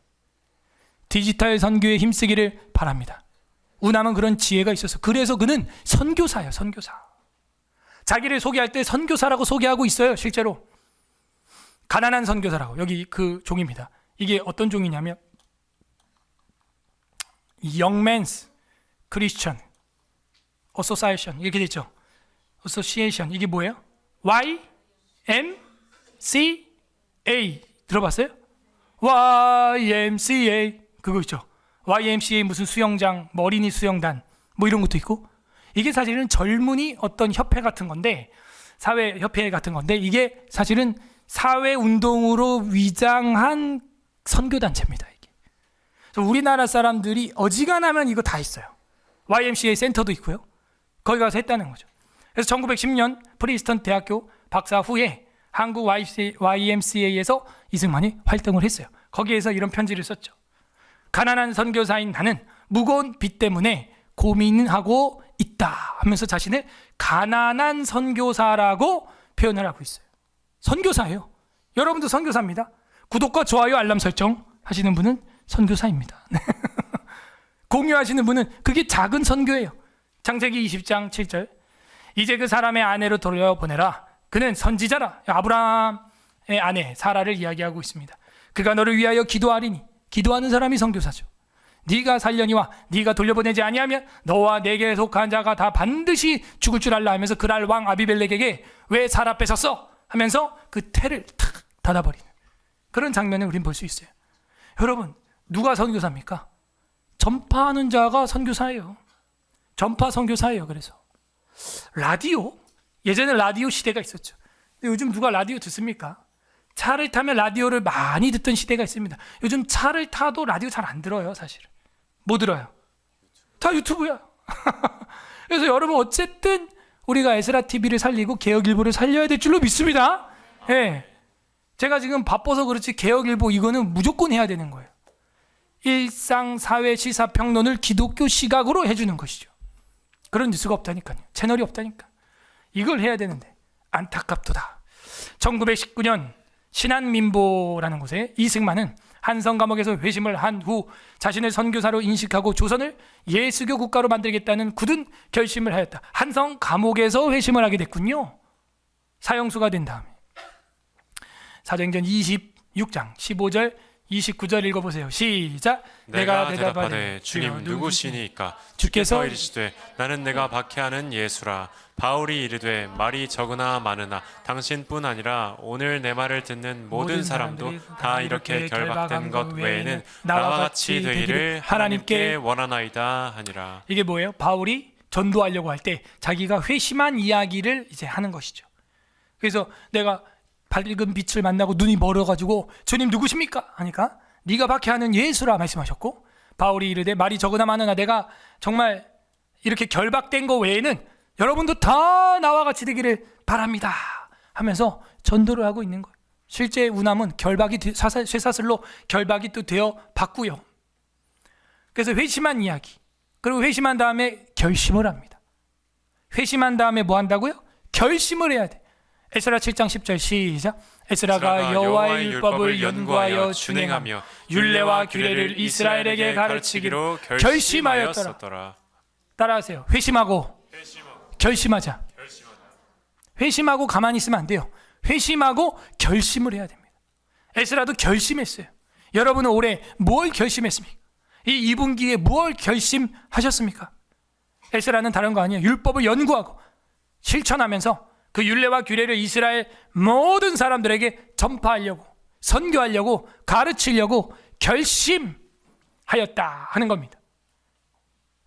디지털 선교에 힘쓰기를 바랍니다. 우남은 그런 지혜가 있어서 그래서 그는 선교사예요. 선교사. 자기를 소개할 때 선교사라고 소개하고 있어요. 실제로. 가난한 선교사라고. 여기 그 종입니다. 이게 어떤 종이냐면 Young Men's Christian Association 이렇게 돼 있죠. Association 이게 뭐예요? YMCA 들어봤어요? YMCA 그거 있죠. YMCA 무슨 수영장, 뭐 어린이 수영단 뭐 이런 것도 있고 이게 사실은 젊은이 어떤 협회 같은 건데 사회 협회 같은 건데 이게 사실은 사회 운동으로 위장한 선교 단체입니다. 이게. 그래서 우리나라 사람들이 어지간하면 이거 다 있어요. YMCA 센터도 있고요. 거기 가서 했다는 거죠. 그래서 1910년 프린스턴 대학교 박사 후에 한국 YMCA에서 이승만이 활동을 했어요. 거기에서 이런 편지를 썼죠. 가난한 선교사인 나는 무거운 빚 때문에 고민하고 있다 하면서 자신을 가난한 선교사라고 표현을 하고 있어요. 선교사예요. 여러분도 선교사입니다. 구독과 좋아요 알람 설정 하시는 분은 선교사입니다. 공유하시는 분은 그게 작은 선교예요. 창세기 20장 7절 이제 그 사람의 아내로 돌려보내라. 그는 선지자라. 아브라함의 아내 사라를 이야기하고 있습니다. 그가 너를 위하여 기도하리니 기도하는 사람이 선교사죠. 네가 살려니와 네가 돌려보내지 아니하면 너와 내게 속한 자가 다 반드시 죽을 줄 알라 하면서 그랄 왕 아비멜렉에게 왜 사라 뺏었어? 하면서 그 태를 탁 닫아버리는 그런 장면을 우린 볼 수 있어요. 여러분 누가 선교사입니까? 전파하는 자가 선교사예요. 전파 선교사예요. 그래서 라디오 예전에 라디오 시대가 있었죠. 근데 요즘 누가 라디오 듣습니까? 차를 타면 라디오를 많이 듣던 시대가 있습니다. 요즘 차를 타도 라디오 잘 안 들어요. 사실은 뭐 들어요? 다 유튜브야. 그래서 여러분 어쨌든 우리가 에스라 TV를 살리고 개혁일보를 살려야 될 줄로 믿습니다. 예. 제가 지금 바빠서 그렇지 개혁일보 이거는 무조건 해야 되는 거예요. 일상 사회 시사 평론을 기독교 시각으로 해주는 것이죠. 그런 뉴스가 없다니까요. 채널이 없다니까. 이걸 해야 되는데 안타깝도다. 1919년 신한민보라는 곳에 이승만은 한성 감옥에서 회심을 한 후 자신을 선교사로 인식하고 조선을 예수교 국가로 만들겠다는 굳은 결심을 하였다. 한성 감옥에서 회심을 하게 됐군요. 사형수가 된 다음에. 사도행전 26장 15절 29절 읽어보세요. 시작. 내가 대답하되 주님 누구시니까? 주께서 이르시되 나는 내가 박해하는 예수라. 바울이 이르되 말이 적으나 많으나 당신뿐 아니라 오늘 내 말을 듣는 모든 사람도 다 이렇게 결박된 것 외에는 나와 같이 되기를 하나님께 원하나이다 하니라. 이게 뭐예요? 바울이 전도하려고 할 때 자기가 회심한 이야기를 이제 하는 것이죠. 그래서 내가 밝은 빛을 만나고 눈이 멀어가지고 주님 누구십니까? 하니까 네가 박해하는 예수라 말씀하셨고, 바울이 이르되 말이 적으나 많으나 내가 정말 이렇게 결박된 거 외에는 여러분도 다 나와 같이 되기를 바랍니다 하면서 전도를 하고 있는 거예요. 실제 우남은 결박이 쇠사슬로 결박이 또 되어 봤고요. 그래서 회심한 이야기, 그리고 회심한 다음에 결심을 합니다. 회심한 다음에 뭐 한다고요? 결심을 해야 돼. 에스라 7장 10절 시작. 에스라가 여호와의 율법을 연구하여 준행하며 율례와 규례를 이스라엘에게 가르치기로 결심하였더라. 따라하세요. 회심하고 결심하자. 회심하고 가만히 있으면 안 돼요. 회심하고 결심을 해야 됩니다. 에스라도 결심했어요. 여러분은 올해 뭘 결심했습니까? 이 2분기에 뭘 결심하셨습니까? 에스라는 다른 거 아니에요. 율법을 연구하고 실천하면서 그 율례와 규례를 이스라엘 모든 사람들에게 전파하려고, 선교하려고, 가르치려고 결심하였다 하는 겁니다.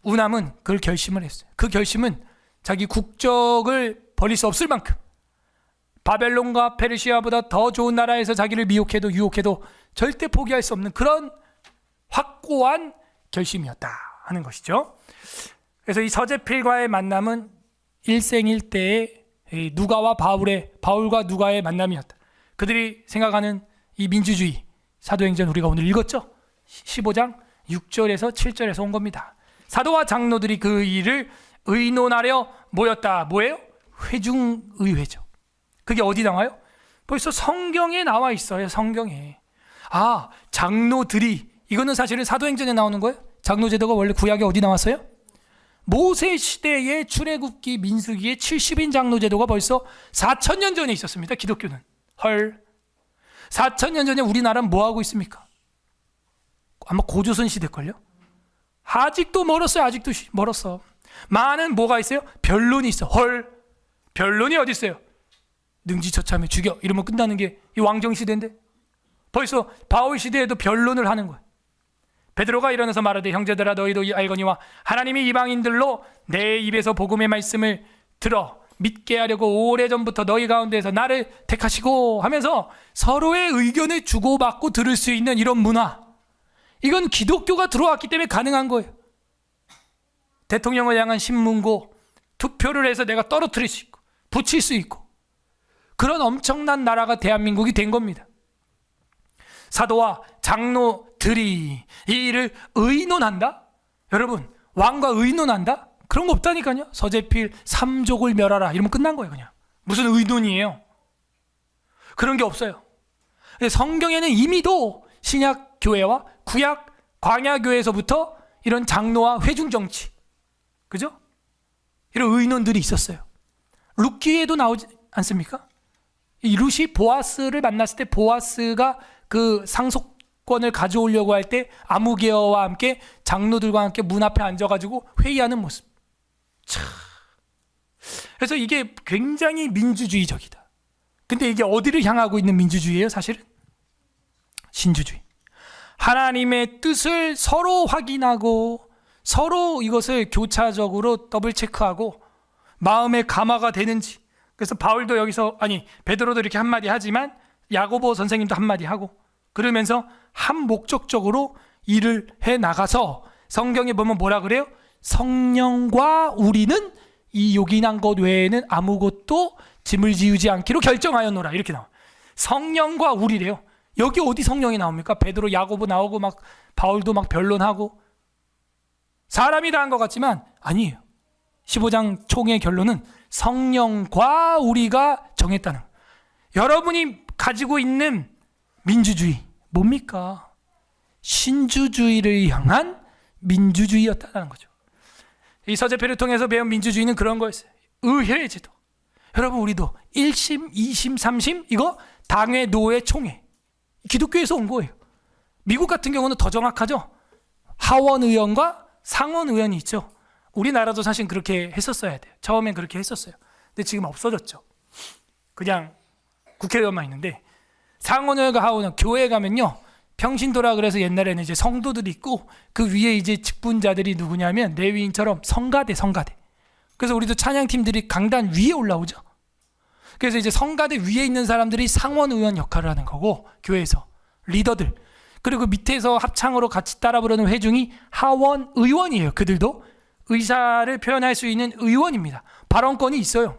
우남은 그걸 결심을 했어요. 그 결심은 자기 국적을 버릴 수 없을 만큼 바벨론과 페르시아보다 더 좋은 나라에서 자기를 미혹해도 유혹해도 절대 포기할 수 없는 그런 확고한 결심이었다 하는 것이죠. 그래서 이 서재필과의 만남은 일생일대의 누가와 바울과 누가의 만남이었다. 그들이 생각하는 이 민주주의, 사도행전 우리가 오늘 읽었죠? 15장 6절에서 7절에서 온 겁니다. 사도와 장로들이 그 일을 의논하려 모였다. 뭐예요? 회중의회죠. 그게 어디 나와요? 벌써 성경에 나와 있어요. 성경에. 아, 장로들이, 이거는 사실은 사도행전에 나오는 거예요. 장로제도가 원래 구약에 어디 나왔어요? 모세 시대의 출애굽기 민수기의 70인 장로제도가 벌써 4,000년 전에 있었습니다. 기독교는. 헐. 4,000년 전에 우리나라는 뭐 하고 있습니까? 아마 고조선 시대걸요? 아직도 멀었어요. 아직도 멀었어. 많은 뭐가 있어요? 변론이 있어. 헐. 변론이 어디 있어요? 능지처참해 죽여 이러면 끝나는 게 이 왕정 시대인데 벌써 바울 시대에도 변론을 하는 거예요. 베드로가 일어나서 말하되 형제들아 너희도 알거니와 하나님이 이방인들로 내 입에서 복음의 말씀을 들어 믿게 하려고 오래전부터 너희 가운데에서 나를 택하시고 하면서 서로의 의견을 주고받고 들을 수 있는 이런 문화, 이건 기독교가 들어왔기 때문에 가능한 거예요. 대통령을 향한 신문고, 투표를 해서 내가 떨어뜨릴 수 있고 붙일 수 있고, 그런 엄청난 나라가 대한민국이 된 겁니다. 사도와 장로들이 이 일을 의논한다? 여러분, 왕과 의논한다? 그런 거 없다니까요. 서재필 삼족을 멸하라 이러면 끝난 거예요. 그냥 무슨 의논이에요. 그런 게 없어요. 성경에는 이미도 신약 교회와 구약 광야 교회에서부터 이런 장로와 회중 정치, 그죠? 이런 의논들이 있었어요. 룻기에도 나오지 않습니까? 이 룻이 보아스를 만났을 때 보아스가 그 상속권을 가져오려고 할 때 아무개어와 함께 장로들과 함께 문 앞에 앉아가지고 회의하는 모습. 참. 그래서 이게 굉장히 민주주의적이다. 근데 이게 어디를 향하고 있는 민주주의예요? 사실은 신주주의. 하나님의 뜻을 서로 확인하고 서로 이것을 교차적으로 더블 체크하고 마음의 감화가 되는지. 그래서 바울도 여기서, 아니 베드로도 이렇게 한마디 하지만 야고보 선생님도 한마디 하고, 그러면서 한 목적적으로 일을 해 나가서 성경에 보면 뭐라 그래요? 성령과 우리는 이 요긴한 것 외에는 아무것도 짐을 지우지 않기로 결정하였노라, 이렇게 나와요. 성령과 우리래요. 여기 어디 성령이 나옵니까? 베드로, 야고보 나오고 막 바울도 막 변론하고, 사람이 다 한 것 같지만 아니에요. 15장 총의 결론은 성령과 우리가 정했다는 거예요. 여러분이 가지고 있는 민주주의 뭡니까? 신주주의를 향한 민주주의였다는 거죠. 이 서재필을 통해서 배운 민주주의는 그런 거였어요. 의회 제도. 여러분, 우리도 1심, 2심, 3심 이거 당회, 노회, 총회, 기독교에서 온 거예요. 미국 같은 경우는 더 정확하죠. 하원 의원과 상원 의원이 있죠. 우리나라도 사실 그렇게 했었어야 돼요. 처음엔 그렇게 했었어요. 근데 지금 없어졌죠. 그냥 국회의원만 있는데, 상원 의원과 하원 의원, 교회에 가면요, 평신도라 그래서 옛날에는 이제 성도들이 있고 그 위에 이제 직분자들이 누구냐면 레위인처럼 성가대. 그래서 우리도 찬양팀들이 강단 위에 올라오죠. 그래서 이제 성가대 위에 있는 사람들이 상원 의원 역할을 하는 거고, 교회에서 리더들, 그리고 밑에서 합창으로 같이 따라 부르는 회중이 하원 의원이에요. 그들도 의사를 표현할 수 있는 의원입니다. 발언권이 있어요.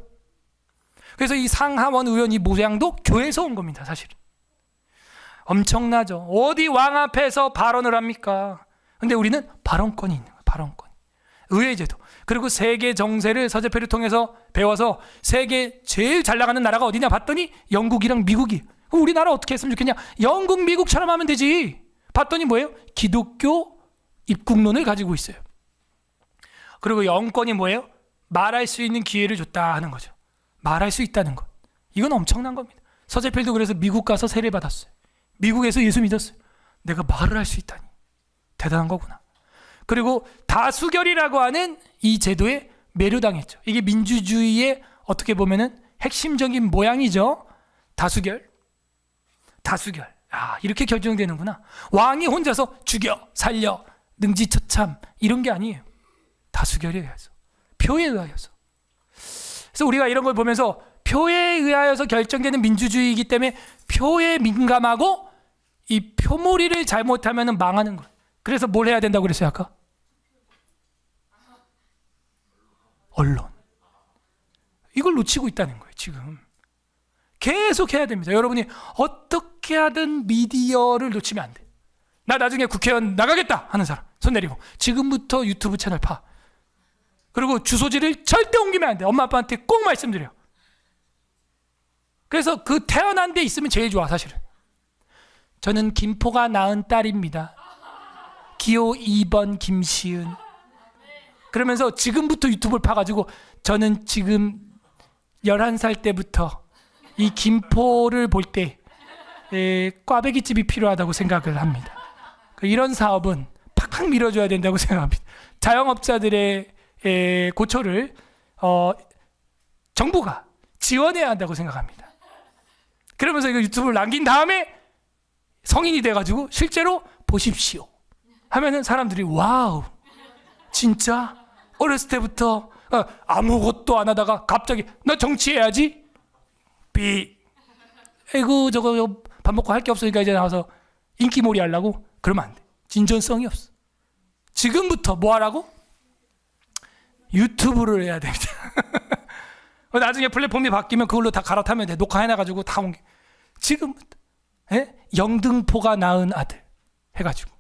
그래서 이 상하원 의원 이 모양도 교회에서 온 겁니다. 사실은 엄청나죠. 어디 왕 앞에서 발언을 합니까? 근데 우리는 발언권이 있는 거예요. 발언권, 의회제도. 그리고 세계 정세를 서재필을 통해서 배워서 세계 제일 잘 나가는 나라가 어디냐 봤더니 영국이랑 미국이. 그럼 우리나라 어떻게 했으면 좋겠냐? 영국, 미국처럼 하면 되지. 봤더니 뭐예요? 기독교 입국론을 가지고 있어요. 그리고 영권이 뭐예요? 말할 수 있는 기회를 줬다 하는 거죠. 말할 수 있다는 것. 이건 엄청난 겁니다. 서재필도 그래서 미국 가서 세례 받았어요. 미국에서 예수 믿었어요. 내가 말을 할 수 있다니 대단한 거구나. 그리고 다수결이라고 하는 이 제도에 매료당했죠. 이게 민주주의의 어떻게 보면은 핵심적인 모양이죠. 다수결. 이렇게 결정되는구나. 왕이 혼자서 죽여, 살려, 능지처참 이런 게 아니에요. 다수결에 의해서, 표에 의하여서. 그래서 우리가 이런 걸 보면서 표에 의하여서 결정되는 민주주의이기 때문에 표에 민감하고 이 표몰이를 잘못하면 망하는 거예요. 그래서 뭘 해야 된다고 그랬어요 아까? 언론. 이걸 놓치고 있다는 거예요. 지금 계속 해야 됩니다. 여러분이 어떻게 하든 미디어를 놓치면 안 돼. 나 나중에 국회의원 나가겠다 하는 사람 손 내리고 지금부터 유튜브 채널 파. 그리고 주소지를 절대 옮기면 안 돼. 엄마 아빠한테 꼭 말씀드려요. 그래서 그 태어난 데 있으면 제일 좋아. 사실은 저는 김포가 낳은 딸입니다. 기호 2번 김시은. 그러면서 지금부터 유튜브를 파가지고 저는 지금 11살 때부터 이 김포를 볼 때 꽈배기집이 필요하다고 생각을 합니다. 이런 사업은 팍팍 밀어줘야 된다고 생각합니다. 자영업자들의 고초를 정부가 지원해야 한다고 생각합니다. 그러면서 이거 유튜브를 남긴 다음에 성인이 돼가지고 실제로 보십시오 하면은 사람들이 와우, 진짜 어렸을 때부터 아무것도 안 하다가 갑자기 나 정치해야지 삐, 에이구 저거 밥 먹고 할 게 없으니까 이제 나와서 인기몰이 하려고. 그러면 안 돼. 진전성이 없어. 지금부터 뭐 하라고? 유튜브를 해야 됩니다. 나중에 플랫폼이 바뀌면 그걸로 다 갈아타면 돼. 녹화해놔가지고 다 옮겨. 지금 영등포가 낳은 아들 해가지고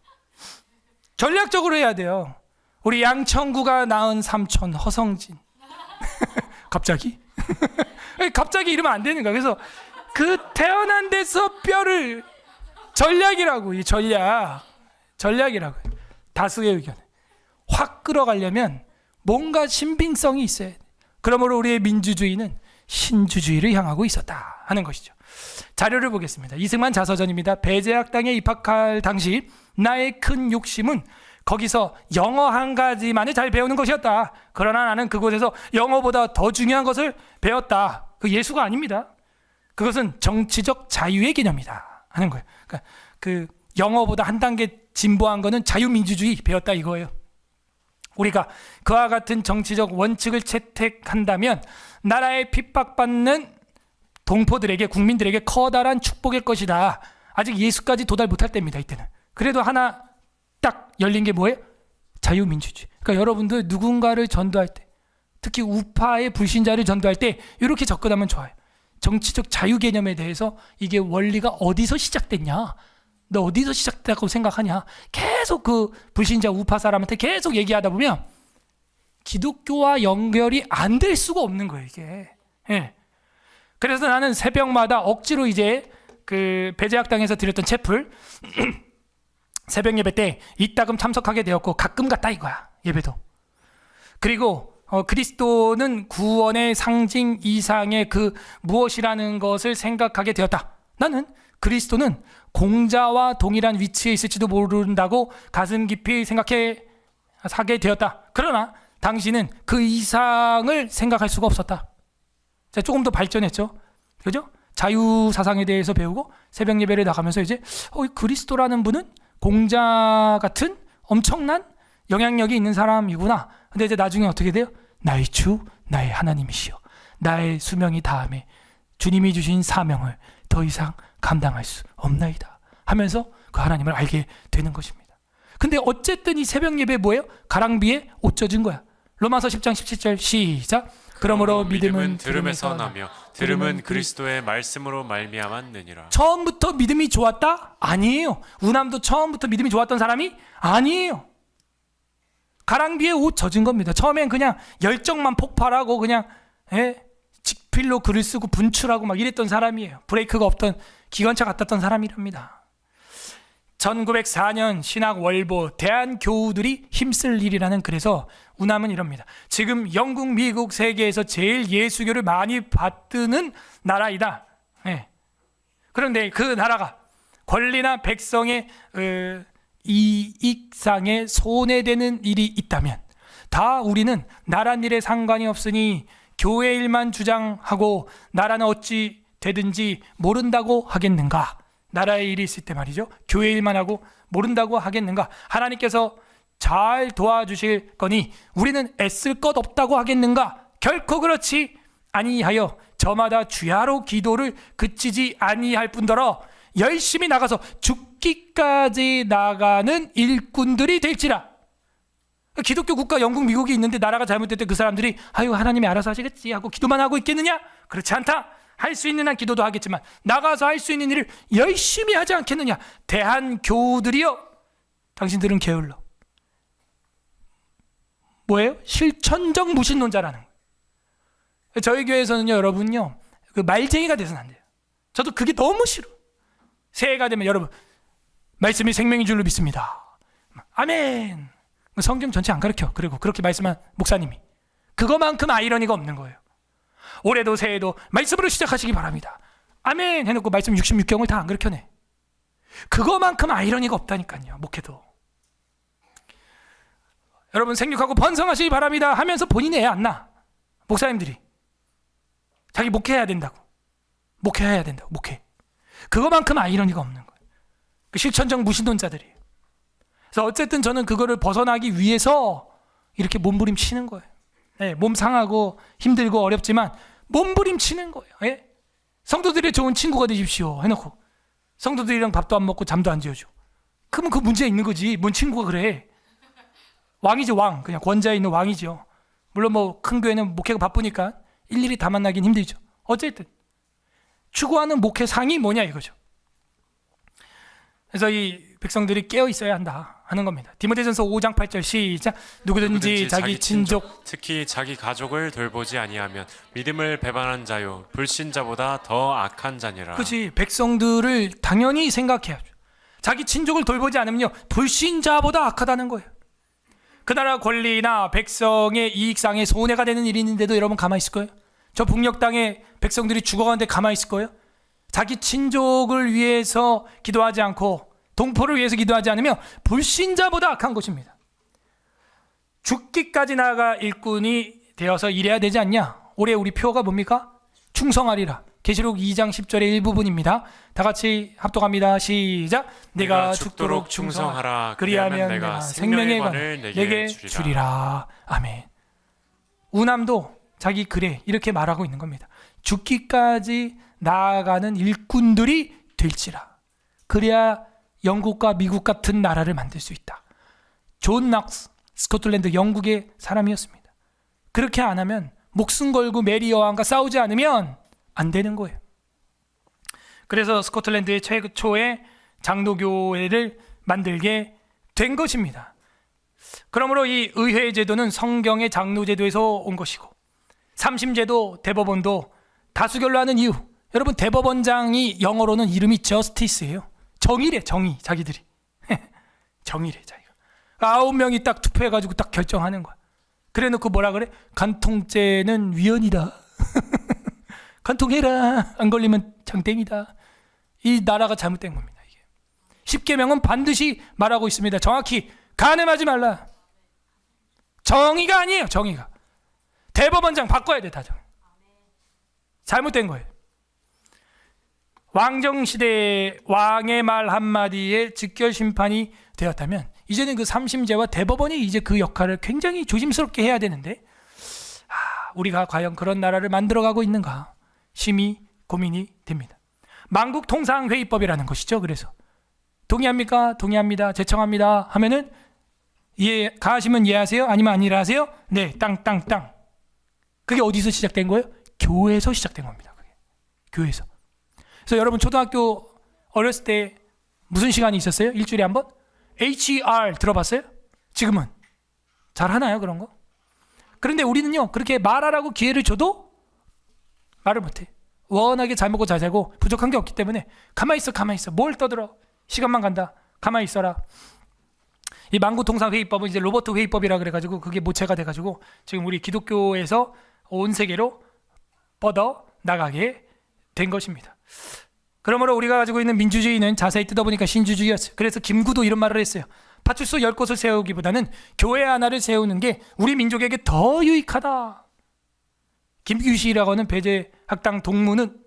전략적으로 해야 돼요. 우리 양천구가 낳은 삼촌 허성진. 갑자기? 갑자기 이러면 안 되는 거야. 그래서 그 태어난 데서 뼈를 전략이라고. 이 전략이라고. 다수의 의견 확 끌어가려면 뭔가 신빙성이 있어야 돼. 그러므로 우리의 민주주의는 신주주의를 향하고 있었다 하는 것이죠. 자료를 보겠습니다. 이승만 자서전입니다. 배제학당에 입학할 당시 나의 큰 욕심은 거기서 영어 한 가지만을 잘 배우는 것이었다. 그러나 나는 그곳에서 영어보다 더 중요한 것을 배웠다. 그 예수가 아닙니다. 그것은 정치적 자유의 개념이다 하는 거예요. 그러니까 그 영어보다 한 단계 진보한 거는 자유민주주의 배웠다 이거예요. 우리가 그와 같은 정치적 원칙을 채택한다면 나라에 핍박받는 동포들에게, 국민들에게 커다란 축복일 것이다. 아직 예수까지 도달 못할 때입니다. 이때는. 그래도 하나 딱 열린 게 뭐예요? 자유민주주의. 그러니까 여러분들 누군가를 전도할 때, 특히 우파의 불신자를 전도할 때 이렇게 접근하면 좋아요. 정치적 자유 개념에 대해서 이게 원리가 어디서 시작됐냐? 너 어디서 시작됐다고 생각하냐? 계속 그 불신자 우파 사람한테 계속 얘기하다 보면 기독교와 연결이 안 될 수가 없는 거예요, 이게. 예. 그래서 나는 새벽마다 억지로 이제 그 배제학당에서 드렸던 채플 새벽 예배 때 이따금 참석하게 되었고 가끔 갔다 이거야, 예배도. 그리고 그리스도는 구원의 상징 이상의 그 무엇이라는 것을 생각하게 되었다. 나는 그리스도는 공자와 동일한 위치에 있을지도 모른다고 가슴 깊이 생각하게 되었다. 그러나 당신은 그 이상을 생각할 수가 없었다. 자, 조금 더 발전했죠. 그죠? 자유 사상에 대해서 배우고 새벽 예배를 나가면서 이제 그리스도라는 분은 공자 같은 엄청난 영향력이 있는 사람이구나. 근데 이제 나중에 어떻게 돼요? 나의 주, 나의 하나님이시여. 나의 수명이 다함에 주님이 주신 사명을 더 이상 감당할 수 없나이다 하면서 그 하나님을 알게 되는 것입니다. 근데 어쨌든 이 새벽 예배 뭐예요? 가랑비에 옷 젖은 거야. 로마서 10장 17절 시작. 그러므로 믿음은 들음에서 나며 들음은 그리스도의 말씀으로 말미암았느니라. 처음부터 믿음이 좋았다? 아니에요. 우남도 처음부터 믿음이 좋았던 사람이 아니에요. 가랑비에 옷 젖은 겁니다. 처음엔 그냥 열정만 폭발하고 그냥 직필로 글을 쓰고 분출하고 막 이랬던 사람이에요. 브레이크가 없던 기관차 같았던 사람이랍니다. 1904년 신학 월보 대한교우들이 힘쓸 일이라는 글에서 우남은 이럽니다. 지금 영국, 미국 세계에서 제일 예수교를 많이 받드는 나라이다. 그런데 그 나라가 권리나 백성의 이익상에 손해되는 일이 있다면 다 우리는 나라 일에 상관이 없으니 교회 일만 주장하고 나라는 어찌 되든지 모른다고 하겠는가? 나라의 일이 있을 때 말이죠. 교회 일만 하고 모른다고 하겠는가? 하나님께서 잘 도와주실 거니 우리는 애쓸 것 없다고 하겠는가? 결코 그렇지 아니하여 저마다 주야로 기도를 그치지 아니할 뿐더러 열심히 나가서 죽기까지 나가는 일꾼들이 될지라. 기독교 국가 영국, 미국이 있는데 나라가 잘못될 때 그 사람들이 아유 하나님이 알아서 하시겠지 하고 기도만 하고 있겠느냐? 그렇지 않다. 할 수 있는 한 기도도 하겠지만 나가서 할 수 있는 일을 열심히 하지 않겠느냐? 대한교우들이여 당신들은 게을러. 뭐예요? 실천적 무신론자라는 거예요. 저희 교회에서는요, 여러분요, 그 말쟁이가 돼서는 안 돼요. 저도 그게 너무 싫어. 새해가 되면 여러분 말씀이 생명인 줄로 믿습니다. 아멘. 성경 전체 안 가르쳐. 그리고 그렇게 말씀한 목사님이 그거만큼 아이러니가 없는 거예요. 올해도 새해도 말씀으로 시작하시기 바랍니다. 아멘 해놓고 말씀 66경을 다 안 가르쳐내. 그거만큼 아이러니가 없다니까요. 목회도. 여러분 생육하고 번성하시기 바랍니다 하면서 본인이 애 안 낳아. 목사님들이 자기 목회해야 된다고. 목회해야 된다고. 목회. 그거만큼 아이러니가 없는 거예요. 그 실천적 무신론자들이에요. 그래서 어쨌든 저는 그거를 벗어나기 위해서 이렇게 몸부림치는 거예요. 몸 상하고 힘들고 어렵지만 몸부림치는 거예요. 성도들의 좋은 친구가 되십시오 해놓고 성도들이랑 밥도 안 먹고 잠도 안 지어줘. 그러면 그 문제가 있는 거지. 뭔 친구가 그래. 왕이지 왕. 그냥 권자에 있는 왕이죠. 물론 뭐 큰 교회는 목회가 바쁘니까 일일이 다 만나긴 힘들죠. 어쨌든 추구하는 목회상이 뭐냐 이거죠. 그래서 이 백성들이 깨어 있어야 한다 하는 겁니다. 디모데전서 5장 8절 시작. 누구든지 자기 친족 특히 자기 가족을 돌보지 아니하면 믿음을 배반한 자요 불신자보다 더 악한 자니라. 그렇지. 백성들을 당연히 생각해야죠. 자기 친족을 돌보지 않으면요 불신자보다 악하다는 거예요. 그 나라 권리나 백성의 이익상에 손해가 되는 일이 있는데도 여러분 가만히 있을 거예요? 저 북녘 땅에 백성들이 죽어가는데 가만히 있을 거예요? 자기 친족을 위해서 기도하지 않고 동포를 위해서 기도하지 않으면 불신자보다 악한 것입니다. 죽기까지 나아가 일꾼이 되어서 일해야 되지 않냐? 올해 우리 표가 뭡니까? 충성하리라. 계시록 2장 10절의 일부분입니다. 다 같이 합독합니다. 시작. 내가 죽도록 충성하라. 그리하면 내가 생명의 관을 내게 주리라. 아멘. 우남도 자기 글에 이렇게 말하고 있는 겁니다. 죽기까지 나아가는 일꾼들이 될지라. 그래야 영국과 미국 같은 나라를 만들 수 있다. 존 낙스, 스코틀랜드 영국의 사람이었습니다. 그렇게 안 하면 목숨 걸고 메리 여왕과 싸우지 않으면 안 되는 거예요. 그래서 스코틀랜드의 최초의 장로교회를 만들게 된 것입니다. 그러므로 이 의회 제도는 성경의 장로 제도에서 온 것이고 삼심제도, 대법원도 다수결로 하는 이유, 여러분 대법원장이 영어로는 이름이 저스티스예요. 정의래, 정의. 자기들이 정의래 자기가. 9명이 딱 투표해가지고 딱 결정하는 거야. 그래놓고 뭐라 그래? 간통죄는 위헌이다. 간통해라. 안 걸리면 장땡이다. 이 나라가 잘못된 겁니다. 이게 10계명은 반드시 말하고 있습니다. 정확히 간음하지 말라. 정의가 아니에요. 정의가. 대법원장 바꿔야 돼. 다 잘못된 거예요. 왕정시대의 왕의 말 한마디에 즉결 심판이 되었다면 이제는 그 삼심제와 대법원이 이제 그 역할을 굉장히 조심스럽게 해야 되는데 우리가 과연 그런 나라를 만들어가고 있는가 심히 고민이 됩니다. 만국통상회의법이라는 것이죠. 그래서 동의합니까? 동의합니다. 제청합니다. 하면은 가하시면 예하세요? 아니면 아니라 하세요? 네, 땅땅땅. 그게 어디서 시작된 거예요? 교회에서 시작된 겁니다. 그게. 교회에서. 그래서 여러분 초등학교 어렸을 때 무슨 시간이 있었어요? 일주일에 한 번? HER 들어봤어요? 지금은 잘 하나요 그런 거? 그런데 우리는요 그렇게 말하라고 기회를 줘도 말을 못해. 워낙에 잘 먹고 잘 살고 부족한 게 없기 때문에 가만히 있어 뭘 떠들어. 시간만 간다. 가만히 있어라. 이 만국통상회의법은 이제 로버트 회의법이라 그래가지고 그게 모체가 돼가지고 지금 우리 기독교에서 온 세계로 뻗어 나가게 된 것입니다. 그러므로 우리가 가지고 있는 민주주의는 자세히 뜯어보니까 신주주의였어요. 그래서 김구도 이런 말을 했어요. 파출소 10곳을 세우기보다는 교회 하나를 세우는 게 우리 민족에게 더 유익하다. 김규시라고 하는 배제학당 동무는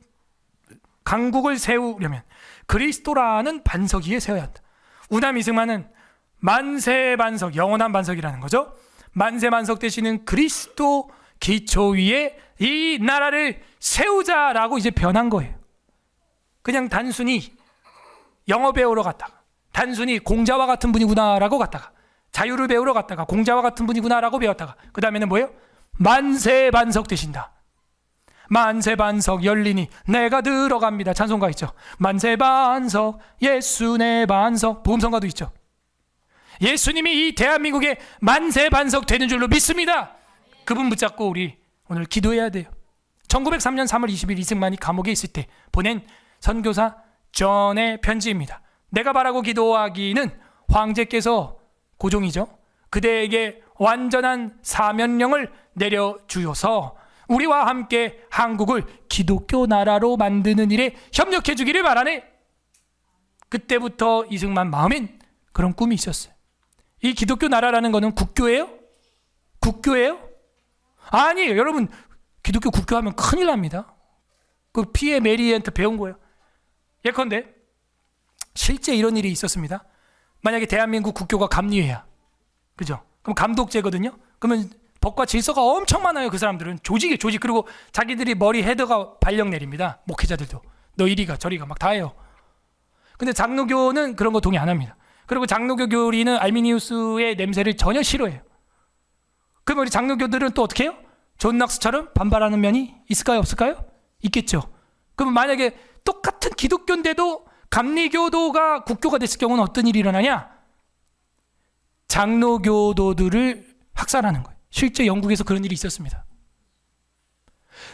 강국을 세우려면 그리스도라는 반석 위에 세워야 한다. 우남 이승만은 만세반석, 영원한 반석이라는 거죠. 만세반석 되시는 그리스도 기초 위에 이 나라를 세우자라고 이제 변한 거예요. 그냥 단순히 영어 배우러 갔다가 단순히 공자와 같은 분이구나라고 갔다가 자유를 배우러 갔다가 공자와 같은 분이구나라고 배웠다가 그 다음에는 뭐예요? 만세반석 되신다. 만세반석 열리니 내가 들어갑니다. 찬송가 있죠. 만세반석 예수 내 반석. 복음성가도 있죠. 예수님이 이 대한민국의 만세반석 되는 줄로 믿습니다. 그분 붙잡고 우리 오늘 기도해야 돼요. 1903년 3월 20일 이승만이 감옥에 있을 때 보낸 선교사 존의 편지입니다. 내가 바라고 기도하기는 황제께서 고종이죠. 그대에게 완전한 사면령을 내려주어서 우리와 함께 한국을 기독교 나라로 만드는 일에 협력해 주기를 바라네. 그때부터 이승만 마음엔 그런 꿈이 있었어요. 이 기독교 나라라는 거는 국교예요? 국교예요? 아니에요. 여러분 기독교 국교하면 큰일 납니다. 그 피에 메리한테 배운 거예요. 예컨대 실제 이런 일이 있었습니다. 만약에 대한민국 국교가 감리회야. 그죠? 그럼 감독제거든요. 그러면 법과 질서가 엄청 많아요. 그 사람들은 조직이에요. 조직. 그리고 자기들이 머리 헤더가 발령 내립니다. 목회자들도. 너 이리가 저리가 막 다 해요. 근데 장로교는 그런 거 동의 안 합니다. 그리고 장로교 교리는 알미니우스의 냄새를 전혀 싫어해요. 그럼 우리 장로교들은 또 어떻게 해요? 존 낙스처럼 반발하는 면이 있을까요? 없을까요? 있겠죠. 그럼 만약에 똑같은 기독교인데도 감리교도가 국교가 됐을 경우는 어떤 일이 일어나냐? 장로교도들을 학살하는 거예요. 실제 영국에서 그런 일이 있었습니다.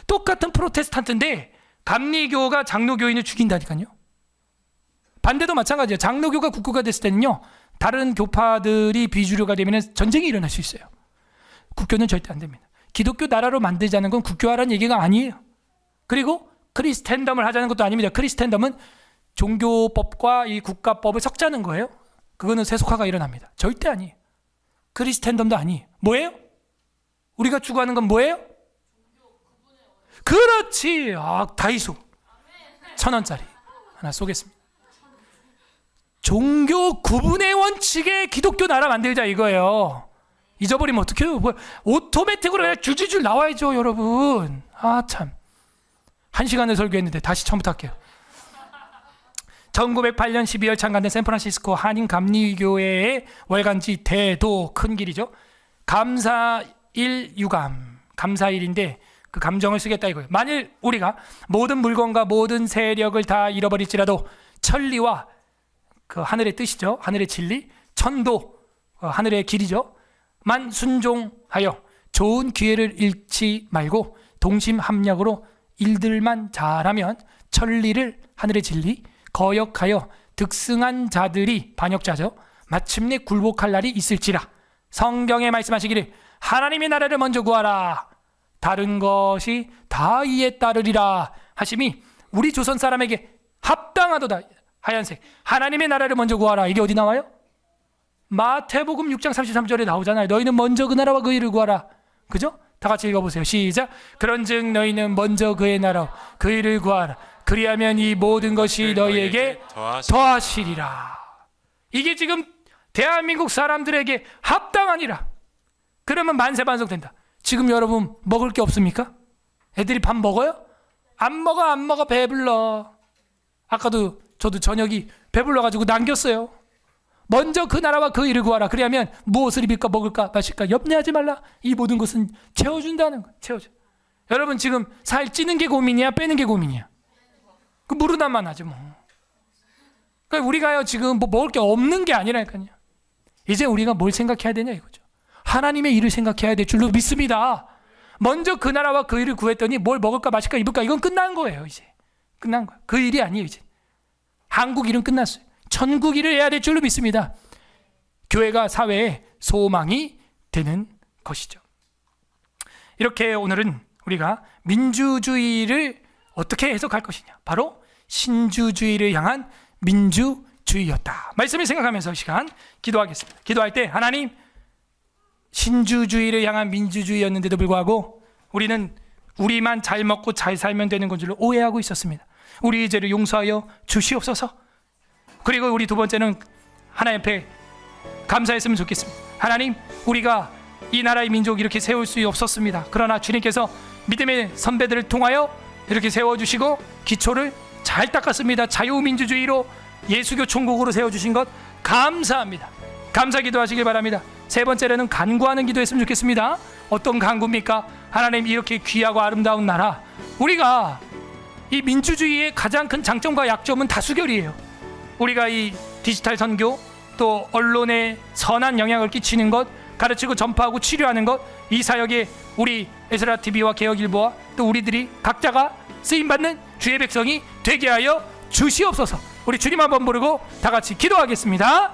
똑같은 프로테스탄트인데 감리교가 장로교인을 죽인다니까요. 반대도 마찬가지예요. 장로교가 국교가 됐을 때는요, 다른 교파들이 비주류가 되면 전쟁이 일어날 수 있어요. 국교는 절대 안 됩니다. 기독교 나라로 만들자는 건 국교화라는 얘기가 아니에요. 그리고 크리스텐덤을 하자는 것도 아닙니다. 크리스텐덤은 종교법과 이 국가법을 섞자는 거예요. 그거는 세속화가 일어납니다. 절대 아니에요. 크리스텐덤도 아니에요. 뭐예요? 우리가 추구하는 건 뭐예요? 그렇지. 다이소 1,000원짜리 하나 쏘겠습니다. 종교 구분의 원칙에 기독교 나라 만들자 이거예요. 잊어버리면 어떡해요? 오토매틱으로 그냥 줄줄줄 나와야죠, 여러분. 참. 1시간을 설교했는데 다시 처음부터 할게요. 1908년 12월 창간된 샌프란시스코 한인 감리교회의 월간지 대도, 큰 길이죠. 감사일 유감, 감사일인데 그 감정을 쓰겠다 이거예요. 만일 우리가 모든 물건과 모든 세력을 다 잃어버릴지라도 천리와 그 하늘의 뜻이죠, 하늘의 진리, 천도, 하늘의 길이죠, 만 순종하여 좋은 기회를 잃지 말고 동심합력으로 일들만 잘하면 천리를, 하늘의 진리 거역하여 득승한 자들이, 반역자죠, 마침내 굴복할 날이 있을지라. 성경에 말씀하시기를 하나님의 나라를 먼저 구하라, 다른 것이 다 이에 따르리라 하심이 우리 조선 사람에게 합당하도다. 하얀색, 하나님의 나라를 먼저 구하라. 이게 어디 나와요? 마태복음 6장 33절에 나오잖아요. 너희는 먼저 그 나라와 그 일을 구하라. 그죠? 다 같이 읽어보세요. 시작. 그런즉 너희는 먼저 그의 나라 그 일을 구하라. 그리하면 이 모든 것이 너희에게 더하시리라. 이게 지금 대한민국 사람들에게 합당하니라. 그러면 만세반성된다. 지금 여러분 먹을 게 없습니까? 애들이 밥 먹어요? 안 먹어 배불러. 아까도 저도 저녁이 배불러가지고 남겼어요. 먼저 그 나라와 그 일을 구하라. 그리하면 무엇을 입을까 먹을까 마실까 염려하지 말라. 이 모든 것은 채워준다는 거예요. 채워줘. 여러분 지금 살 찌는 게 고민이야, 빼는 게 고민이야? 그 무르단만 하죠 뭐. 그러니까 우리가요 지금 뭐 먹을 게 없는 게 아니라니까요. 이제 우리가 뭘 생각해야 되냐 이거죠. 하나님의 일을 생각해야 될 줄로 믿습니다. 먼저 그 나라와 그 일을 구했더니 뭘 먹을까 마실까 입을까 이건 끝난 거예요. 이제 끝난 거예요. 그 일이 아니에요. 이제 한국 일은 끝났어요. 천국 일을 해야 될 줄로 믿습니다. 교회가 사회의 소망이 되는 것이죠. 이렇게 오늘은 우리가 민주주의를 어떻게 해석할 것이냐, 바로 신주주의를 향한 민주주의였다. 말씀을 생각하면서 시간 기도하겠습니다. 기도할 때 하나님, 신주주의를 향한 민주주의였는데도 불구하고 우리는 우리만 잘 먹고 잘 살면 되는 건 줄로 오해하고 있었습니다. 우리의 죄를 용서하여 주시옵소서. 그리고 우리 두 번째는 하나님 앞에 감사했으면 좋겠습니다. 하나님, 우리가 이 나라의 민족 이렇게 세울 수 없었습니다. 그러나 주님께서 믿음의 선배들을 통하여 이렇게 세워주시고 기초를 잘 닦았습니다. 자유민주주의로 예수교 총국으로 세워주신 것 감사합니다. 감사 기도하시길 바랍니다. 세 번째로는 간구하는 기도했으면 좋겠습니다. 어떤 간구입니까? 하나님, 이렇게 귀하고 아름다운 나라, 우리가 이 민주주의의 가장 큰 장점과 약점은 다수결이에요. 우리가 이 디지털 선교, 또 언론에 선한 영향을 끼치는 것, 가르치고 전파하고 치료하는 것, 이 사역에 우리 에스라 TV와 개혁일보와 또 우리들이 각자가 쓰임받는 주의 백성이 되게 하여 주시옵소서. 우리 주님 한번 부르고 다 같이 기도하겠습니다.